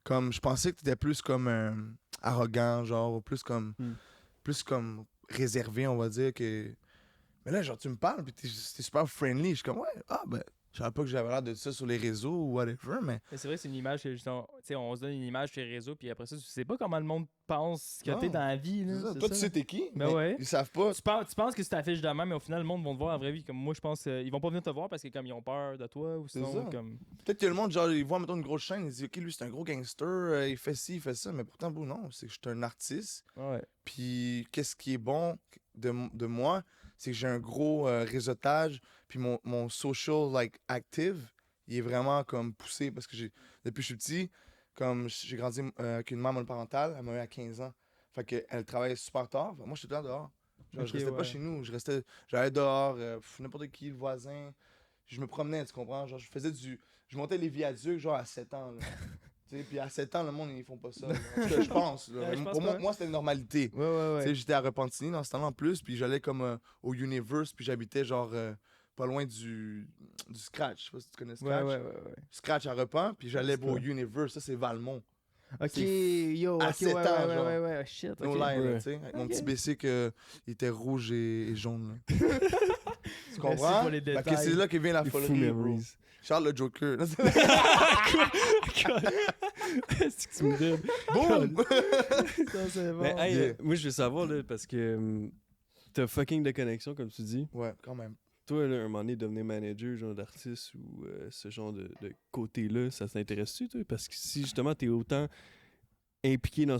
comme, je pensais que t'étais plus comme arrogant, genre, ou plus comme réservé, on va dire. Mais là, genre, tu me parles, puis t'es super friendly. Je suis comme, ouais, ben, je savais pas que j'avais l'air de ça sur les réseaux ou whatever, mais. Mais c'est vrai, c'est une image que justement, tu sais, on se donne une image sur les réseaux, puis après ça, tu sais pas comment le monde pense que Non, t'es dans la vie. Là, C'est ça. c'est Toi, ça. tu sais t'es qui, Ben mais ouais. ils savent pas. Tu penses que c'est ta fiche de même, mais au final, le monde va te voir en vraie vie. Comme moi, je pense ils vont pas venir te voir parce que comme ils ont peur de toi ou sinon, ça. comme. Peut-être que le monde, genre, il voit, mettons, une grosse chaîne, il dit, OK, lui, c'est un gros gangster, il fait ci, il fait ça. Mais pourtant, bon, non, c'est que je suis un artiste. Ouais. Puis, qu'est-ce qui est bon de moi, c'est que j'ai un gros réseautage. Puis, mon social, like, active, il est vraiment, comme, poussé. Parce que depuis que je suis petit, comme, j'ai grandi avec une mère monoparentale, elle m'a eu à 15 ans. Fait qu'elle travaillait super tard. Fait que moi, j'étais tout le temps dehors. Genre, Ok, je restais pas ouais. chez nous. J'allais dehors, n'importe qui, le voisin. Je me promenais, tu comprends? Genre, je montais les viaducs, genre, à 7 ans, là. Tu sais, puis à 7 ans, le monde, ils font pas ça. Là. En tout cas, je pense. Là. Ouais, je pense Pour pas. moi, c'était une normalité. Ouais. Tu sais, j'étais à Repentigny dans ce temps-là en plus, puis j'allais comme au Universe, puis j'habitais genre pas loin du Scratch. Je sais pas si tu connais Scratch. Ouais. Scratch à Repent, puis j'allais C'est au quoi? Universe, ça c'est Valmont. Ok, C'est yo, à ok, 7 ans, genre. ouais, shit. No ok. lie, là, Ouais. tu sais. Avec mon Ok. petit BC il était rouge et jaune. Là. Tu Merci comprends? pour les Fait que détails. c'est là que vient la Les fous folerie, bro. memories. Charles le Joker. Est-ce que tu me donnes? Boum! Ça, c'est bon. Mais hey, Yeah. moi je veux savoir là parce que t'as fucking de connexion comme tu dis. Ouais, quand même. Toi là, un moment donné devenir manager genre d'artiste ou ce genre de côté-là, ça t'intéresse-tu toi? Parce que si justement t'es autant impliqué dans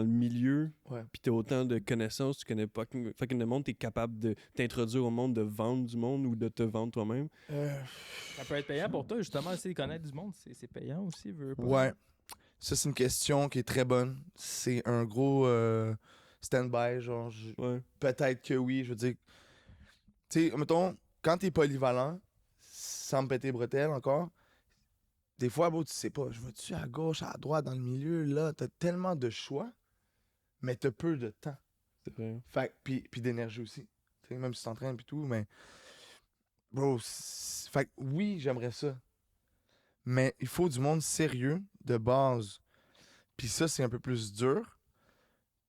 le milieu, Ouais. puis t'as autant de connaissances, tu connais fucking le monde, t'es capable de t'introduire au monde, de vendre du monde ou de te vendre toi-même. Ça peut être payant pour toi, justement, essayer de connaître du monde, c'est payant aussi, veux pas. Ouais. Ça, c'est une question qui est très bonne. C'est un gros stand-by. Genre, Ouais. peut-être que oui. Je veux dire, tu sais, mettons, quand t'es polyvalent, sans me péter les bretelles encore, des fois, bon, tu sais pas, je vais-tu à gauche, à droite, dans le milieu, là, t'as tellement de choix, mais t'as peu de temps. C'est vrai. Fait puis d'énergie aussi. Tu sais, même si tu t'entraînes puis tout, mais. Bro, fait que oui, j'aimerais ça. Mais il faut du monde sérieux, de base. Puis ça, c'est un peu plus dur.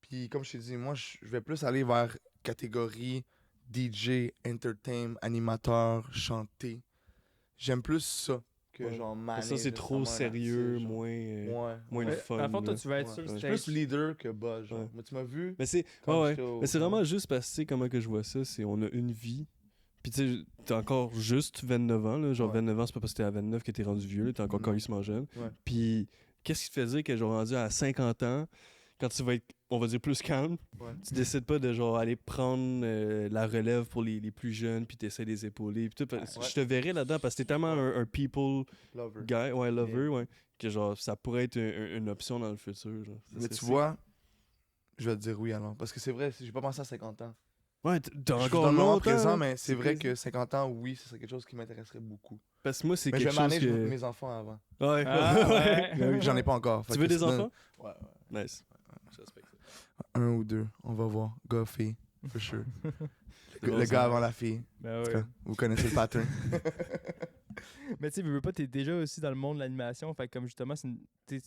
Puis comme je t'ai dit, moi, je vais plus aller vers catégorie DJ, entertain, animateur, chanter. J'aime plus ça que genre Parce manager. que ça, c'est trop nécessairement un sérieux, artiste, genre. moins le Ouais. fun. Dans le fond, toi, là. tu vas être Ouais. sur le Je suis stage. plus leader que boss, genre. Ouais. Mais tu m'as vu Mais c'est quand ouais, j'étais au- mais c'est vraiment juste parce que tu sais comment que je vois ça, c'est on a une vie. Puis tu sais, t'as encore juste 29 ans là, genre Ouais. 29 ans, c'est pas parce que t'es à 29 que t'es rendu vieux, là, t'es encore Non. carrément jeune. Ouais. Puis qu'est-ce qui te fait dire que genre rendu à 50 ans, quand tu vas être, on va dire, plus calme, Ouais. tu décides pas de genre aller prendre la relève pour les plus jeunes, puis t'essaies de les épauler. Puis tout, je te verrais là-dedans parce que t'es tellement un people Lover. guy, ouais, lover, ouais, que genre ça pourrait être une option dans le futur. Genre. Ça Mais serait tu sick. vois, je vais te dire oui alors. Parce que c'est vrai, j'ai pas pensé à 50 ans. Ouais, t'as Je suis encore dans le moment longtemps. présent, hein. mais c'est vrai crazy. que 50 ans, oui, ce serait quelque chose qui m'intéresserait beaucoup. Parce que moi, c'est Mais je quelque vais chose manager que... mes enfants avant. Ouais. Ah, ouais. Ben oui. J'en ai pas encore. Fait Tu que veux des sinon- enfants? Ouais, ouais. Nice. Je respecte ça. Un ou deux, on va voir. Gars, fille, for sure. C'est bon, le ça. gars avant la fille. Ben En tout ouais. cas, vous connaissez le pattern. Mais tu sais, veux pas, t'es déjà aussi dans le monde de l'animation. Fait que comme justement, tu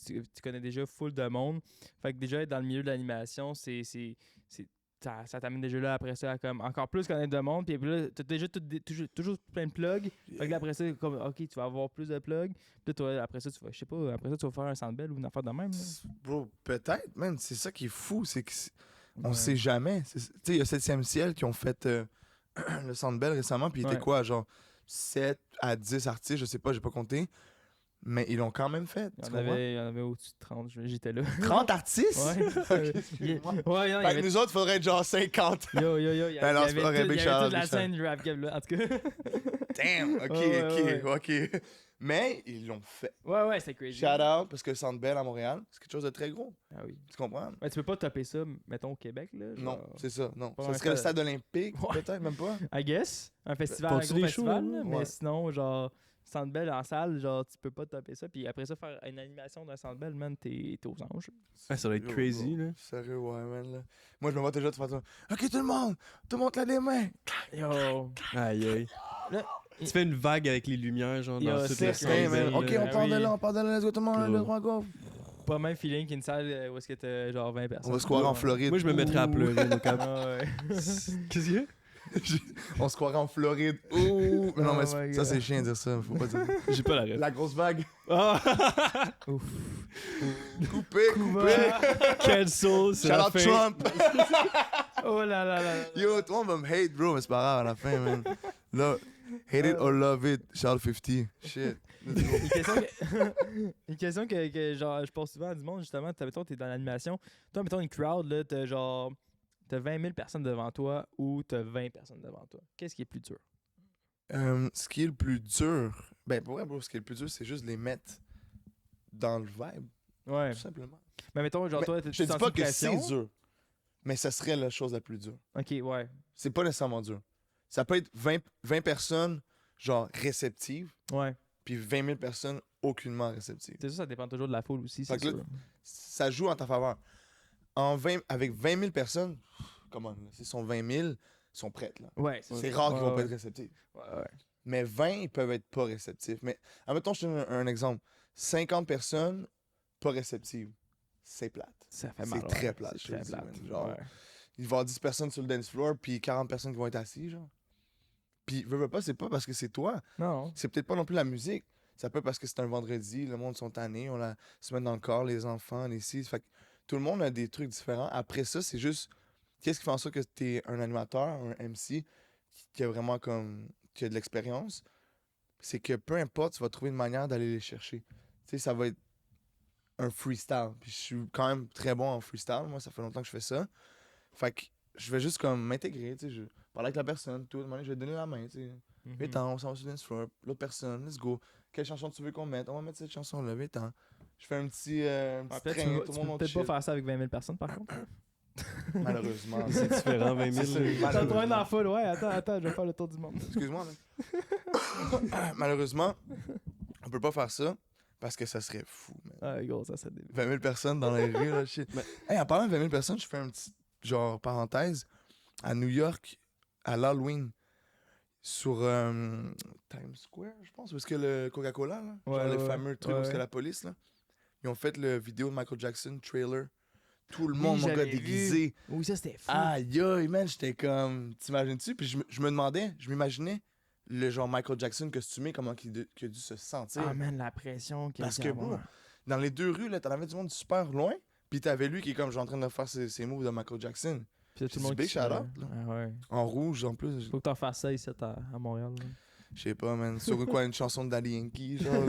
connais déjà full de monde. Fait que déjà être dans le milieu de l'animation, ça t'amène déjà là après ça à comme encore plus connaître de monde. Puis là, t'as déjà toujours plein de plugs. Fait que là, après ça, comme, ok, tu vas avoir plus de plugs. Puis là, toi, après ça, tu vas, je sais pas, après ça, tu vas faire un Sandbell ou une affaire de même. Là. Bro, peut-être, man. C'est ça qui est fou. C'est que on Ouais. sait jamais. Tu sais, il y a 7e ciel qui ont fait le Centre Bell récemment. Puis il était Ouais. quoi, genre 7 à 10 artistes, je sais pas, j'ai pas compté. Mais ils l'ont quand même fait. Il tu y en avait au-dessus de 30, j'étais là. 30 artistes? Ouais. Excuse-moi. Ouais, non, il y Fait que avait... nous autres, il faudrait être genre 50. Yo, il y Ben non, avait, c'est pas vrai, il big y shout avait out, toute la big shout out. scène du rap game, là. En tout cas. Damn, ok, Ouais, ok. Mais ils l'ont fait. Ouais, c'est crazy. Shout out, parce que le Centre Bell à Montréal, c'est quelque chose de très gros. Ah oui. Tu comprends? Ouais, tu peux pas topper ça, mettons, au Québec, là. Non, c'est ça. Non. Pas Ça un serait le stade. stade olympique, Ouais. peut-être, même pas. I guess. Un festival, Font-tu un gros des festival, shows, là, là? mais Ouais. sinon, genre, Centre Bell en salle, genre, tu peux pas topper ça. Puis après ça, faire une animation d'un Centre Bell, man, t'es aux anges. Ouais, ça doit être Yo, crazy, bro. là. Sérieux, ouais, man. Là. Moi, je me vois déjà de faire ça. Ok, tout le monde lève les mains. Yo. Aïe, aïe. Là, Tu fais une vague avec les lumières, genre, Yo, dans toute c'est la crazy, Hey, salle. man. Ok, là. on part de Oui. là, let's go, tout le monde, Gros. le droit, go. pas même feeling qu'une salle où est-ce que t'as genre 20 personnes. On va se croire en Floride. Moi, je me mettrais à Ouh. pleurer, donc, quand- Ah ouais. Qu'est-ce qu'il y a? On se croirait en Floride. Ouh. Mais non, Oh mais my ça, God. c'est chiant de dire ça. Faut pas dire. J'ai pas la ref. La grosse vague. Ah! Ouf. Coupé. Cancel, c'est Shout la out fin. Trump. Oh là là là là. Yo, tout le monde va me hate, bro, mais c'est pas grave à la fin, man. Là, hate it or love it, Charles 50. Shit. Une question une question que, genre, je pose souvent à du monde, justement. Mettons, t'es dans l'animation. Toi, mettons, une crowd, là, t'as 20 000 personnes devant toi ou t'as 20 personnes devant toi. Qu'est-ce qui est plus dur? Ce qui est le plus dur, ben pour vrai, bro, ce qui est le plus dur, c'est juste les mettre dans le vibe, Ouais. tout simplement. Mais mettons, genre, Mais toi, je te tu dis sens pas une que pression? c'est dur, mais ça serait la chose la plus dure. Ok, ouais. C'est pas nécessairement dur. Ça peut être 20 personnes, genre, réceptives, Ouais. puis 20 000 personnes aucunement réceptives. C'est ça, ça dépend toujours de la foule aussi, Fait c'est que là, sûr. Ça joue en ta faveur. Avec 20 000 personnes, comment, là, s'ils sont 20 000, ils sont prêtes, là. Ouais, C'est rare qu'ils vont pas ouais. être réceptifs. Ouais, ouais. Mais 20, ils peuvent être pas réceptifs. Mais, admettons, je te donne un exemple. 50 personnes pas réceptives. C'est plate. Ça fait C'est mal. très ouais. plate, C'est je te très dis, plate. man. Genre, Ouais. Il va y avoir 10 personnes sur le dance floor, puis 40 personnes qui vont être assis, genre. Puis, veux pas, c'est pas parce que c'est toi. Non. C'est peut-être pas non plus la musique. Ça peut être parce que c'est un vendredi, le monde sont tannés, on la se met dans le corps, les enfants, les six. Fait que tout le monde a des trucs différents. Après ça, c'est juste qu'est-ce qui fait en sorte que t'es un animateur, un MC qui a vraiment comme qui a de l'expérience. C'est que peu importe, tu vas trouver une manière d'aller les chercher. Tu sais, ça va être un freestyle. Puis je suis quand même très bon en freestyle. Moi, ça fait longtemps que je fais ça. Fait que je vais juste comme m'intégrer, tu sais, je parler avec la personne, tout, je vais te donner la main, tu sais. Mhm. Viens-t'en, on s'en va sur le dance floor. L'autre personne, let's go. Quelle chanson tu veux qu'on mette? On va mettre cette chanson-là, viens-t'en. Je fais un petit Ah, peut-être train, tu tout peux le monde peut-être chill. pas faire ça avec 20 000 personnes, par contre. Malheureusement. C'est différent, 20 000. C'est là. ça, Ça te prend dans malheureusement. la foule, ouais. Attends, je vais faire le tour du monde. Excuse-moi, là. Malheureusement, on peut pas faire ça parce que ça serait fou, man. Ah, gros, ça, c'est débile. 20 000 personnes dans les rues, là, shit. Hey, en parlant de 20 000 personnes, je fais un petit, genre, parenthèse. À New York, à l'Halloween, sur Times Square, je pense, où est-ce que le Coca-Cola, là, Ouais, genre les ouais, fameux trucs où est-ce que ouais. la police, là, ils ont fait le vidéo de Michael Jackson, trailer. Tout le monde, mon gars, j'avais déguisé. Oui, ça, c'était fou. Aïe, aïe, man, j'étais comme, t'imagines-tu? Puis je me demandais, je m'imaginais le genre Michael Jackson costumé, comment qu'il a dû se sentir. Ah, man, la pression qu'il Parce y que, a. bro, dans les deux rues, là, t'en avais du monde super loin, puis t'avais lui qui est comme, genre, en train de faire ses moves de Michael Jackson. Puis tout le C'est monde big qui shout-out, là. Ah ouais. En rouge, en plus. Faut que t'en fasses ça ici à Montréal. Là. Je sais pas, man. Sur quoi, une chanson de Daddy Yankee, genre.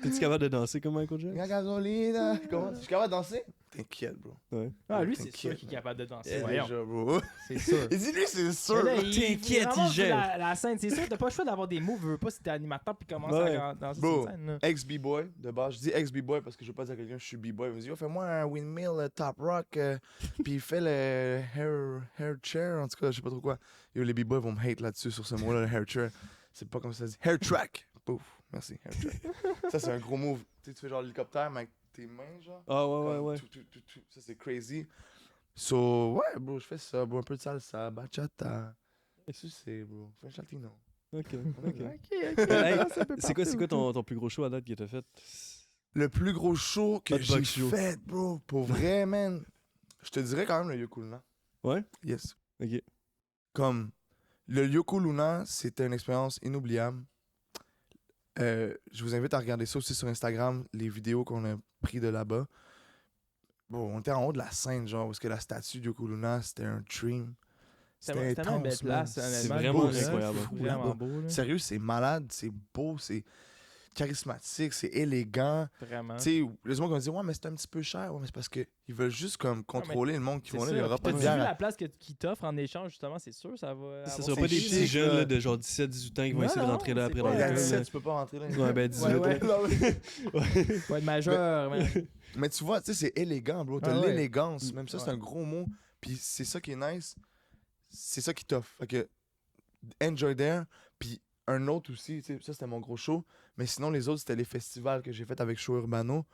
T'es-tu capable de danser comme Michael Jackson? La gasolina. Comment? Je suis capable de danser? T'inquiète, bro. Ouais. Ah, lui, c'est T'inquiète, sûr qu'il est capable de danser. Yeah, Voyons. déjà, bro. C'est sûr. Il dit, lui, c'est sûr. Mais là, T'inquiète, vraiment il gèle. La scène, c'est sûr, t'as pas le choix d'avoir des moves, veux pas si t'es animateur puis commencer Ouais. à danser Bro, sur scène. Là. Ex-B-boy, de base. Je dis ex-B-boy parce que je veux pas dire à quelqu'un que je suis B-boy. Il me dit, oh, fais-moi un windmill top rock. Puis il fait le hair chair, en tout cas, je sais pas trop quoi. Yo, les B-boys vont me hate là-dessus, sur ce mot-là, le hair chair. C'est pas comme ça se dit. Hair track. Pouf. Merci, hair track. Ça, c'est un gros move. Tu sais, tu fais genre l'hélicoptère, mais avec tes mains, genre. Ah ouais, Comme ouais. tout. Ça, c'est crazy. So, ouais, bro, je fais ça, bro. Un peu de salsa, bachata. Et ça, c'est, bro. French Latino. Ok. Ok. Hey, c'est quoi ton plus gros show à date que t'as fait? Le plus gros show que Hot j'ai Box Show. fait, bro. Pour vrai, man. Je te dirais quand même le Yoko Luna. Ouais? Yes. Ok. Comme, le Yoko Luna, c'était une expérience inoubliable. Je vous invite à regarder ça aussi sur Instagram, les vidéos qu'on a pris de là-bas. Bon, on était en haut de la scène, genre, parce que la statue de Yoko Luna, c'était un dream. C'était tellement une belle intense, man. place, C'est honnêtement. vraiment Beau, là. incroyable. C'est vraiment beau. Là. Sérieux, c'est malade, c'est beau, c'est charismatique, c'est élégant. Vraiment. Tu sais, les gens vont dire, ouais, mais c'est un petit peu cher. Ouais, mais c'est parce qu'ils veulent juste comme contrôler le monde qui C'est vont là. ça. Il y aura Puis pas de t'as-tu vu bière. la place qu'ils t'offrent en échange, justement, c'est sûr, ça va. Ça avoir sera ses pas des chic, petits jeunes là. là, de genre 17-18 ans qui vont Non, essayer de non, rentrer là c'est après pas- dans Il y a le 17, tu peux pas rentrer là. Ouais, ben 18. Ouais, ouais. ouais. Faut être majeur, man. Mais tu vois, tu sais, c'est élégant, bro. T'as Ah ouais. l'élégance. Même ça, c'est Ouais. un gros mot. Puis c'est ça qui est nice. C'est ça qui t'offre. Fait que, enjoy there. Puis un autre aussi, tu sais, ça, c'était mon gros show. Mais sinon, les autres, c'était les festivals que j'ai fait avec Show Urbano.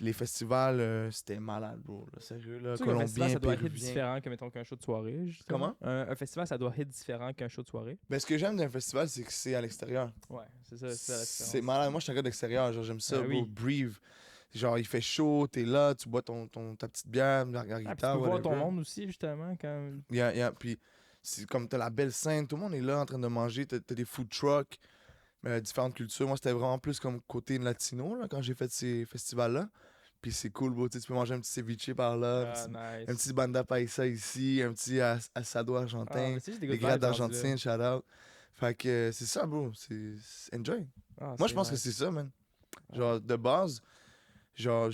Les festivals, c'était malade, bro. Là, sérieux, là. Tu sais qu'un festival, Colombien, ça doit être péruvien. différent que, mettons, qu'un show de soirée. justement. Un festival, ça doit être différent qu'un show de soirée. Ben, ce que j'aime d'un festival, c'est que c'est à l'extérieur. Ouais, c'est ça la différence. C'est malade. Moi, je suis un gars d'extérieur. Genre, j'aime ça, Ah bro. oui. Breathe. Genre, il fait chaud, t'es là, tu bois ta petite bière, la Ah, puis tu guitare, peux voir ton whatever. monde aussi, justement, quand... Puis c'est comme t'as la belle scène, tout le monde est là en train de manger, t'as des food trucks, différentes cultures. Moi, c'était vraiment plus comme côté latino là, quand j'ai fait ces festivals-là. Puis c'est cool, bro. Tu peux manger un petit ceviche par là, Ah, un nice. petit banda paisa ici, un petit asado argentin, mais c'est juste des les good grades vibes, rendu là. d'Argentine, shout out. Fait que c'est ça, bro. C'est enjoy. Ah, Moi, je pense que nice. c'est ça, man. Genre, de base, genre,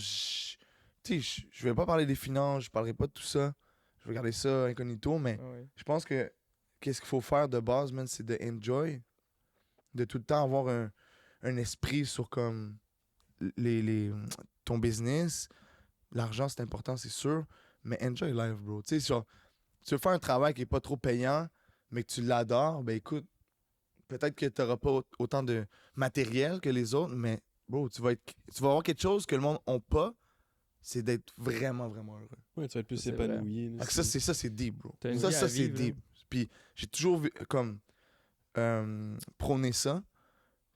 tu sais, je vais pas parler des finances, je parlerai pas de tout ça. Je vais garder ça incognito, mais Ah ouais. je pense que qu'est-ce qu'il faut faire de base, man, c'est de enjoy, de tout le temps avoir un esprit sur comme ton business. L'argent, c'est important, c'est sûr, mais enjoy life, bro. Tu sais, genre, tu veux faire un travail qui est pas trop payant, mais que tu l'adores, ben écoute, peut-être que tu n'auras pas autant de matériel que les autres, mais bro, tu vas avoir quelque chose que le monde n'a pas, c'est d'être vraiment, vraiment heureux. Ouais, tu vas être plus Ça, c'est épanoui. là, Fait que ça, c'est deep, bro. T'as une Ça, vie à c'est vivre, deep. Puis j'ai toujours comme prôné ça,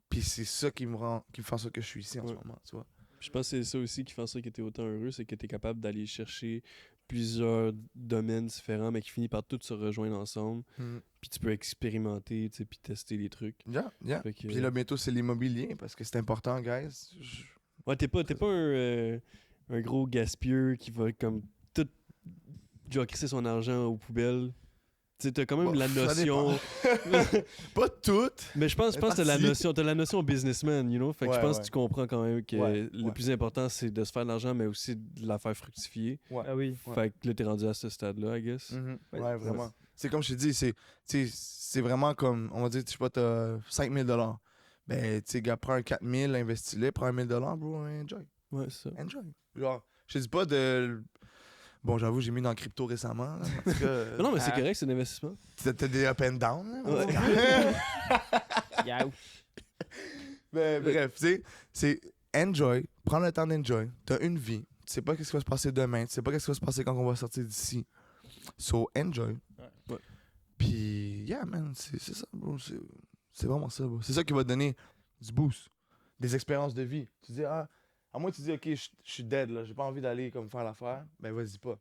puis c'est ça qui me fait en sorte que je suis ici en ce Ouais. moment, tu vois. Je pense que c'est ça aussi qui fait en sorte que tu es autant heureux, c'est que tu es capable d'aller chercher plusieurs domaines différents, mais qui finissent par tous se rejoindre ensemble. Puis tu peux expérimenter, tu sais, puis tester les trucs. Yeah. Fait que- Puis là, bientôt, c'est l'immobilier, parce que c'est important, guys. Ouais, t'es pas un gros gaspilleur qui va comme tout genre crisser son argent aux poubelles. Tu sais, t'as quand même Bon, la ça notion. Pas toutes. Mais je pense que t'as la notion businessman, you know? Fait que je Ouais, pense ouais. que tu comprends quand même que Ouais, le ouais. plus important, c'est de se faire de l'argent, mais aussi de la faire fructifier. Ah oui. Ouais. Fait que là, t'es rendu à ce stade-là, I guess. Ouais. Ouais, vraiment. C'est comme je t'ai dit, c'est vraiment comme, on va dire, je sais pas, t'as 5 000 $. Ben, tu sais, gars, prends un 4 000, investis-les, prends 1 000 $, bro, enjoy. Ouais, c'est ça. Enjoy. Genre, je te dis pas de. Bon, j'avoue, j'ai mis dans le crypto récemment. Là. En tout cas, Mais non, mais c'est correct, c'est un investissement. T'as des up and down. Là, Ouais. Yaou. Mais bref, tu sais, c'est enjoy. Prends le temps d'enjoy. T'as une vie. Tu sais pas ce qui va se passer demain. Tu sais pas ce qui va se passer quand on va sortir d'ici. So, enjoy. Ouais. Puis, yeah, man, c'est ça, bro. C'est vraiment ça, bro. C'est ça qui va te donner du boost. Des expériences de vie. Tu dis, à moi, tu dis, OK, je suis dead, là. J'ai pas envie d'aller comme faire l'affaire. Ben, vas-y pas.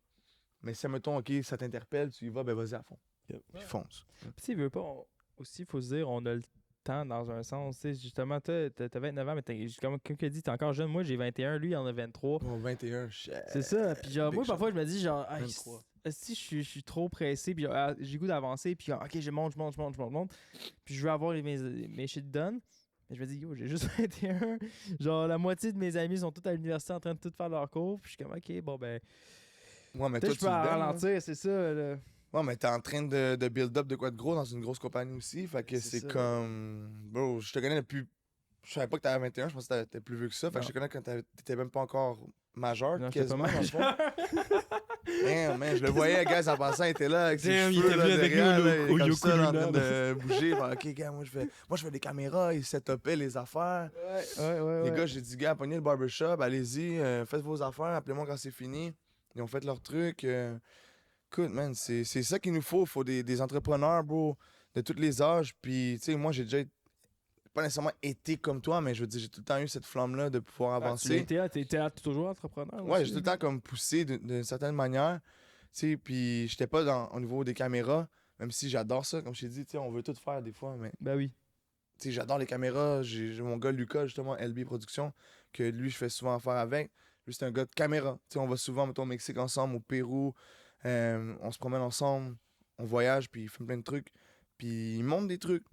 Mais si, mettons, OK, ça t'interpelle, tu y vas, ben, vas-y à fond. Yep. Puis fonce. Puis tu sais, veux pas, aussi, il faut se dire, on a le temps dans un sens. Tu sais, justement, t'as 29 ans, mais comme tu dis, t'es encore jeune. Moi, j'ai 21, lui, il en a 23. Bon, 21, shit. C'est ça. Puis genre, Big moi, shot. parfois, je me dis, genre, hey, 23. si je suis trop pressé, puis j'ai goût d'avancer, puis ok, je monte, puis je veux avoir mes shit done. Mais je me dis, yo, j'ai juste 21. Genre, la moitié de mes amis sont tous à l'université en train de tout faire leur cours, puis je suis comme, ok, bon, ben. Ouais, mais Peut-être toi, je peux tu le donnes, là. ralentir, c'est ça, là. Ouais, mais t'es en train de build up de quoi de gros dans une grosse compagnie aussi. Fait que C'est c'est ça. comme. Bro, je te connais depuis. Je savais pas que t'avais 21, je pensais que t'étais plus vieux que ça. Fait que Non. je te connais quand t'étais même pas encore majeur, Non, j'étais pas quasiment, dans le majeur. fond. Damn, man, je le voyais, gars, en passant, il était là avec ses Damn, il cheveux était là, venu avec derrière, nous là, il est au comme ça, là, en Yokuluna. train de bouger. Fait, ok, gars, moi je fais des caméras, il setupait les affaires. Ouais. Les gars, j'ai dit, gars, pognez le barbershop, allez-y, faites vos affaires, appelez-moi quand c'est fini. Ils ont fait leur truc. Écoute, man, c'est ça qu'il nous faut. Il faut des entrepreneurs, bro, de tous les âges. Puis, tu sais, moi, j'ai déjà pas nécessairement été comme toi, mais je veux dire, j'ai tout le temps eu cette flamme-là de pouvoir avancer. T'es toujours entrepreneur? Ouais, aussi? j'ai tout le temps comme poussé d'une certaine manière. Tu sais, puis j'étais pas au niveau des caméras, même si j'adore ça. Comme je t'ai dit, tu sais, on veut tout faire des fois, mais Ben oui. tu sais, j'adore les caméras. J'ai mon gars Lucas, justement, LB Productions, que lui, je fais souvent affaire avec. Lui, c'est un gars de caméra. Tu sais, on va souvent, mettons, au Mexique ensemble, au Pérou. On se promène ensemble, on voyage, puis il fait plein de trucs. Puis il monte des trucs.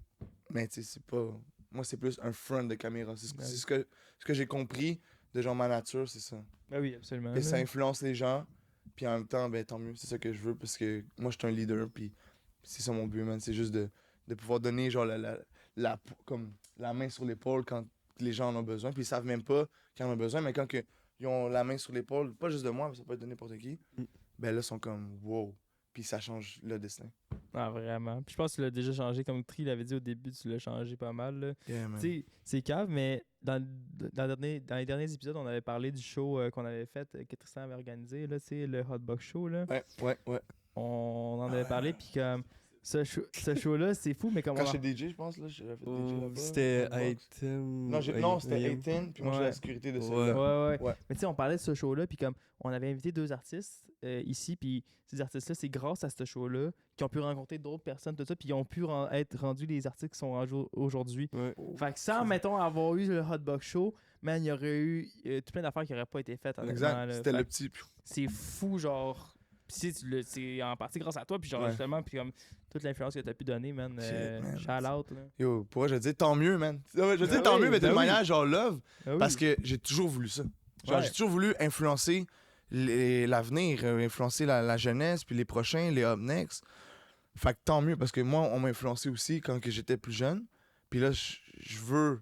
Mais tu sais, c'est pas. Moi, c'est plus un front de caméra. C'est Ben ce que j'ai compris de genre ma nature, c'est ça. Ben oui, absolument. Puis ça influence les gens. Puis en même temps, ben tant mieux. C'est ça que je veux parce que moi, je suis un leader. Puis c'est ça mon but, man. C'est juste de pouvoir donner genre comme la main sur l'épaule quand les gens en ont besoin. Puis ils savent même pas qu'ils en ont besoin. Mais quand ils ont la main sur l'épaule, pas juste de moi, mais ça peut être de n'importe qui, ben là, ils sont comme wow. Puis ça change le destin. Ah, vraiment. Puis je pense que tu l'as déjà changé. Comme Tri l'avait dit au début, tu l'as changé pas mal. Là. Yeah, man. Tu sais, c'est cave, mais dans les derniers épisodes, on avait parlé du show qu'on avait fait, que Tristan avait organisé, là, tu sais, le Hotbox Show. Là. Ouais. On en avait parlé, puis comme ce show-là, c'est fou, mais comme Quand on en- j'étais DJ, je pense, là, j'avais fait DJ là-bas. C'était Hotbox. Item. Non, c'était 18, puis moi, je Ouais. la sécurité de Ouais. celui-là. Ouais. Ouais. Mais tu sais, on parlait de ce show-là, puis comme on avait invité 2 artistes ici, puis ces artistes-là, c'est grâce à ce show-là qu'ils ont pu rencontrer d'autres personnes, tout ça, puis ils ont pu être rendus les artistes qui sont aujourd'hui. Ouais. Fait que sans, mettons, avoir eu le Hotbox Show, man, il y aurait eu tout plein d'affaires qui n'auraient pas été faites. honnêtement, Exact. là. C'était Fait le que petit. c'est fou, genre. Pis c'est en partie grâce à toi, puis genre, Ouais. justement, puis comme toute l'influence que t'as pu donner, man. Shit, man. Shout out, là. Yo, pour vrai, je veux dire, tant mieux, man. Je veux dire, Ah tant oui, mieux, mais ben d'une oui. manière, genre, love. Ah oui. Parce que j'ai toujours voulu ça. Genre, Ouais. j'ai toujours voulu influencer l'avenir, influencer la jeunesse, puis les prochains, les up next. Fait que tant mieux, parce que moi, on m'a influencé aussi quand que j'étais plus jeune. Puis là, je veux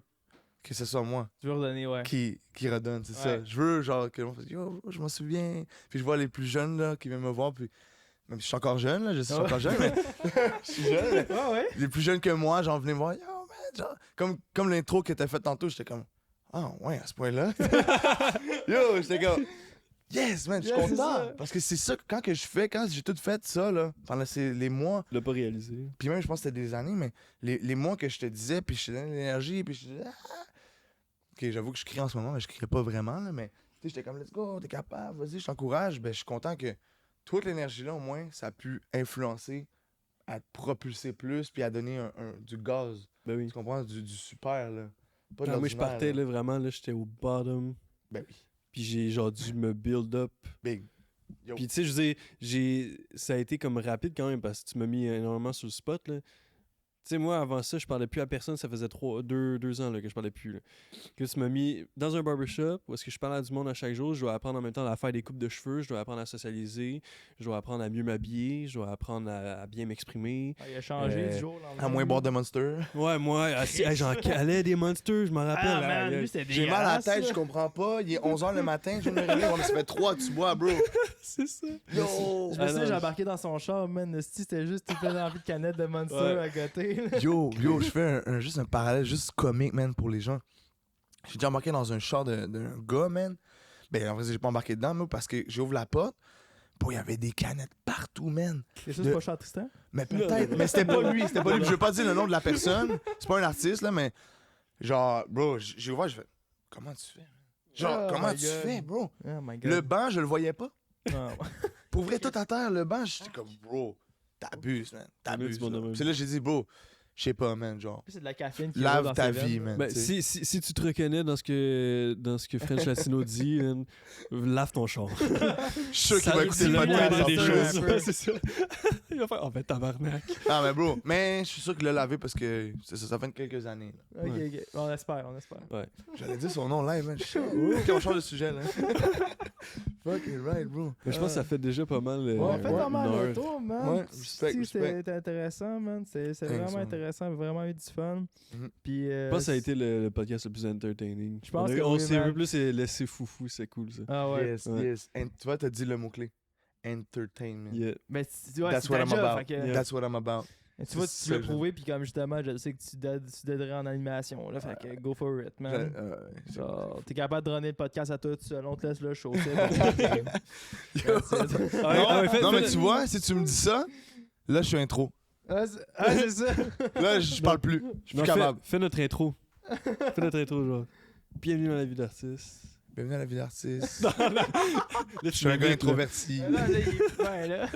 que ce soit moi Tu veux redonner, ouais. qui redonne, c'est Ouais. ça. Je veux, genre, que le monde fasse, yo, je m'en souviens. Puis je vois les plus jeunes, là, qui viennent me voir, puis même si je suis encore jeune, là, je suis Ouais. encore jeune, mais je suis jeune, mais Ouais. les plus jeunes que moi, genre, venaient me voir, yo, man, genre, comme l'intro que t'as fait tantôt, j'étais comme, ah, ouais, à ce point-là. Yo, j'étais comme, yes, man, je suis Yeah, c'est content. ça. Parce que c'est ça, quand j'ai tout fait ça, là, pendant les mois, Je l'ai pas réalisé. puis même, je pense que c'était des années, mais les mois que je te disais, puis je te donnais de l'énergie, puis je te disais, ah. Ok, j'avoue que je crie en ce moment, mais je criais pas vraiment, là, mais, tu sais, j'étais comme, let's go, t'es capable, vas-y, je t'encourage. Ben, je suis content que toute l'énergie-là, au moins, ça a pu influencer à te propulser plus, puis à donner du gaz. Ben oui. Tu comprends? Du super, là. Pas de Ah, moi, je l'ordinaire, partais, là, vraiment, là, j'étais au bottom. Ben oui. Puis j'ai, genre, dû me build up. Big. Yo. Puis, tu sais, je veux dire, ça a été comme rapide quand même parce que tu m'as mis énormément sur le spot, là. Tu sais, moi, avant ça, je parlais plus à personne. Ça faisait 2 ans là, que je parlais plus. Là. Que tu m'as mis dans un barbershop où est-ce que je parlais à du monde à chaque jour. Je dois apprendre en même temps à faire des coupes de cheveux. Je dois apprendre à socialiser. Je dois apprendre à mieux m'habiller. Je dois apprendre à bien m'exprimer. Ah, il a changé du jour au lendemain. À moins boire de Monster. Ouais, moi, j'en calais des monsters, je m'en rappelle. Ah, là, man, là. lui, c'était J'ai mal à la dégueulasse, tête, là. je comprends pas. Il est 11h le matin, je viens de me réveiller. Ouais, mais ça fait 3 que tu bois, bro. C'est ça. Yo! Je me Ah, souviens, non, j'ai embarqué dans son char, man. C'était juste tout plein d'envie de canettes de Monster Ouais. à côté. là. Yo, je fais juste un parallèle, juste comique, man, pour les gens. J'ai déjà embarqué dans un char d'un gars, man. Ben, en vrai, j'ai pas embarqué dedans, mais parce que j'ouvre la porte. Bon, il y avait des canettes partout, man. C'est ça, De- c'est pas Charles Tristan? Mais peut-être, mais c'était pas lui, Je veux pas dire le nom de la personne. C'est pas un artiste, là, mais genre, bro, j'ai ouvert, je fais, comment tu fais? Man? Genre, Oh comment my tu God. fais, bro? Oh my god. Le banc, je le voyais pas. Ah, Pour vrai, tout à terre, le banc, j'étais comme, bro, t'abuses, man. T'abuses. du bon là. homme. Puis là, j'ai dit, bro, Je sais pas, man, genre. C'est de la caféine qui Lave roule dans ta ses vie, veines. man. Ben, tu sais. si tu te reconnais dans ce que French Latino dit, man, lave ton char. Je suis sûr qu'il Ça, va écouter c'est le le podcast. moindre en des plus. choses. un peu. Ouais, c'est ça. Il va faire, oh ben tabarnak. Ah, mais bro, mais je suis sûr qu'il l'a lavé parce que ça fait quelques années. Là. Ok, Ouais. ok. On espère. J'allais dire son nom live, man. Ok, on change de sujet, là. Fucking right, bro. Mais je pense que ça fait déjà pas mal. On fait pas mal une heure. le tour, man. Ouais, respect. C'était intéressant, man. C'est vraiment man. intéressant. Vraiment eu du fun. Mhm. Puis, Je pense que ça a été le podcast le plus entertaining. Je pense que on oui, s'est un man. peu plus laissé foufou, c'est cool ça. Ah ouais. Yes, Ouais. yes. Tu vois, t'as dit le mot-clé. Entertainment. Yeah. Mais tu vois, That's c'est what ta I'm job. about. Fait que, Yeah. That's what I'm about. tu vois, C'est tu l'as ça, prouvé. Puis comme justement, je sais que tu t'aiderais en animation. Là, fait que go for it, man. Genre, t'es capable de runner le podcast à toi tout seul. On te laisse le show. C'est bon. That's it. Non, mais tu vois, si tu me dis ça, là, je suis intro. C'est ça. Là, je parle plus. Je suis Non, plus capable. fais notre intro. Fais notre intro, genre. Bienvenue dans la vie d'artiste. Bienvenue à la vie d'artiste. Là, Je suis un gars introverti. Là, là, il est fin, là.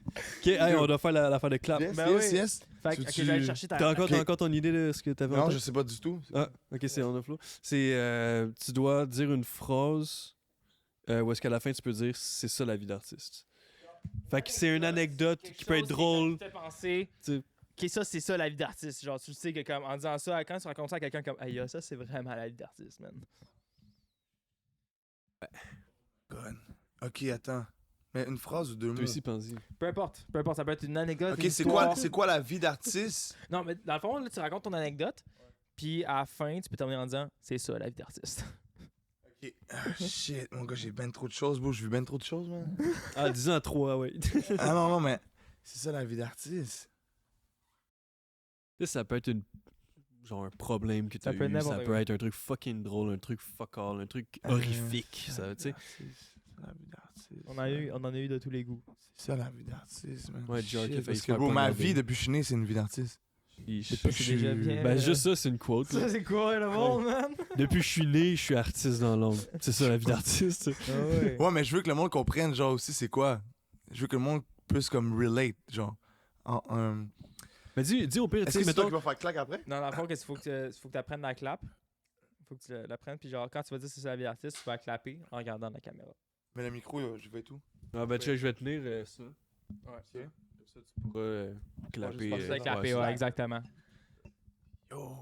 Ok, hey, on doit faire l'affaire de clap. Yes, Ben yes, oui. yes. Fait que, ok, Tu- je vais aller chercher ta. T'as Ok. encore ton idée de ce que t'avais en Non, tête? je sais pas du tout. Ah, ok, c'est on a flow. C'est, tu dois dire une phrase où est-ce qu'à la fin tu peux dire c'est ça la vie d'artiste. Fait que c'est une anecdote qui peut être drôle. Qui te fait penser. Tu sais. Ok, ça, c'est ça la vie d'artiste. Genre, tu sais que comme en disant ça, quand tu racontes ça à quelqu'un comme aïe, ça, c'est vraiment la vie d'artiste, man. God. Ok, attends. Mais une phrase ou deux mots. Toi aussi, pense-y. Peu importe, ça peut être une anecdote. Ok, une c'est histoire. quoi la vie d'artiste? Non, mais dans le fond, là, tu racontes ton anecdote, puis à la fin, tu peux terminer en disant c'est ça la vie d'artiste. Ok. Ah, shit, mon gars, j'ai ben trop de choses, bro. Je vis ben trop de choses, man. Ah, 10 ans à 3, ouais. Ah non, non, mais c'est ça la vie d'artiste. Là, ça peut être genre un problème que tu Ça as peut être eu. Ça n'importe peut quoi. être un truc fucking drôle, un truc fuck all, un truc horrifique. Ça, tu sais. C'est la vie d'artiste. On en a eu de tous les goûts. C'est ça la vie d'artiste, man. Ouais, Jark Shit, a failli parce se que, faire bro, ma poignarder. vie depuis que je suis né, c'est une vie d'artiste. C'est déjà bien. Ben, juste ça, c'est une quote. là. Ça, c'est quoi le monde, man? Depuis que je suis né, je suis artiste dans l'ombre. C'est ça la vie d'artiste. Ah ouais. Ouais, mais je veux que le monde comprenne, genre, aussi, c'est quoi. Je veux que le monde puisse, comme, relate, genre. Mais dis au pire, tu Est-ce sais, que c'est toi mettons. qui vas faire claque après? Non, dans le fond, qu'est-ce qu'il faut que tu apprennes la clap. Faut que tu l'apprennes, puis genre, quand tu vas dire c'est ça la vie d'artiste, tu vas clapper en regardant la caméra. Mais le micro, je vais tout. Ah, ben, check, je vais tenir ça. Ouais. Ok. Comme ça, tu pourras clapper. Ouais, Tu vas ouais, clapper, ça. ouais, exactement. Yo,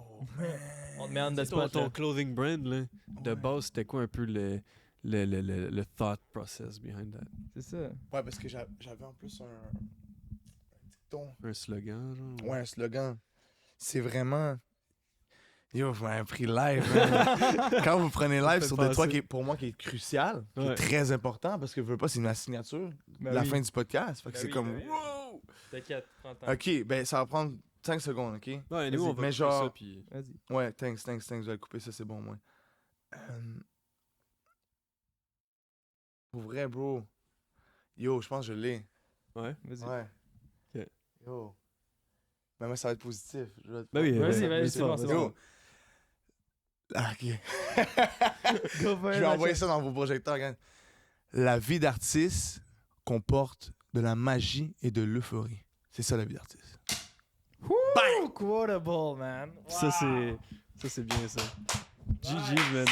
On te met on the Ton, spot. ton là. clothing brand, là, de Ouais. base, c'était quoi un peu le thought process behind that? C'est ça. Ouais, parce que j'avais en plus un dicton. Un slogan, genre? Ouais, un slogan. C'est vraiment. Yo, vous m'avez pris live. man. Quand vous prenez live fait sur des penser. trucs qui est, pour moi qui est crucial, qui Ouais. est très important parce que je veux pas, c'est ma signature. Ben la oui. fin du podcast. Fait que Ben c'est oui, comme. ben oui. Wow! T'inquiète, prends ton temps. Ok, ben ça va prendre 5 secondes, ok? Ouais, nous, on va Mais couper genre- ça, puis... Vas-y. Ouais, thanks, je vais le couper, ça c'est bon, moi. Pour vrai, bro. Yo, je pense que je l'ai. Ouais. Vas-y. Ouais. Ok. Yo. Mais moi, ça va être positif. Ben oui, Vas-y, ouais, vas-y, c'est c'est bon, c'est Yo. bon. Ah, ok. Go for it, Je vais envoyer Mathieu. ça dans vos projecteurs, regarde. La vie d'artiste comporte de la magie et de l'euphorie. C'est ça la vie d'artiste. Ouh, quotable, man. Ça, c'est bien, ça. GG, man.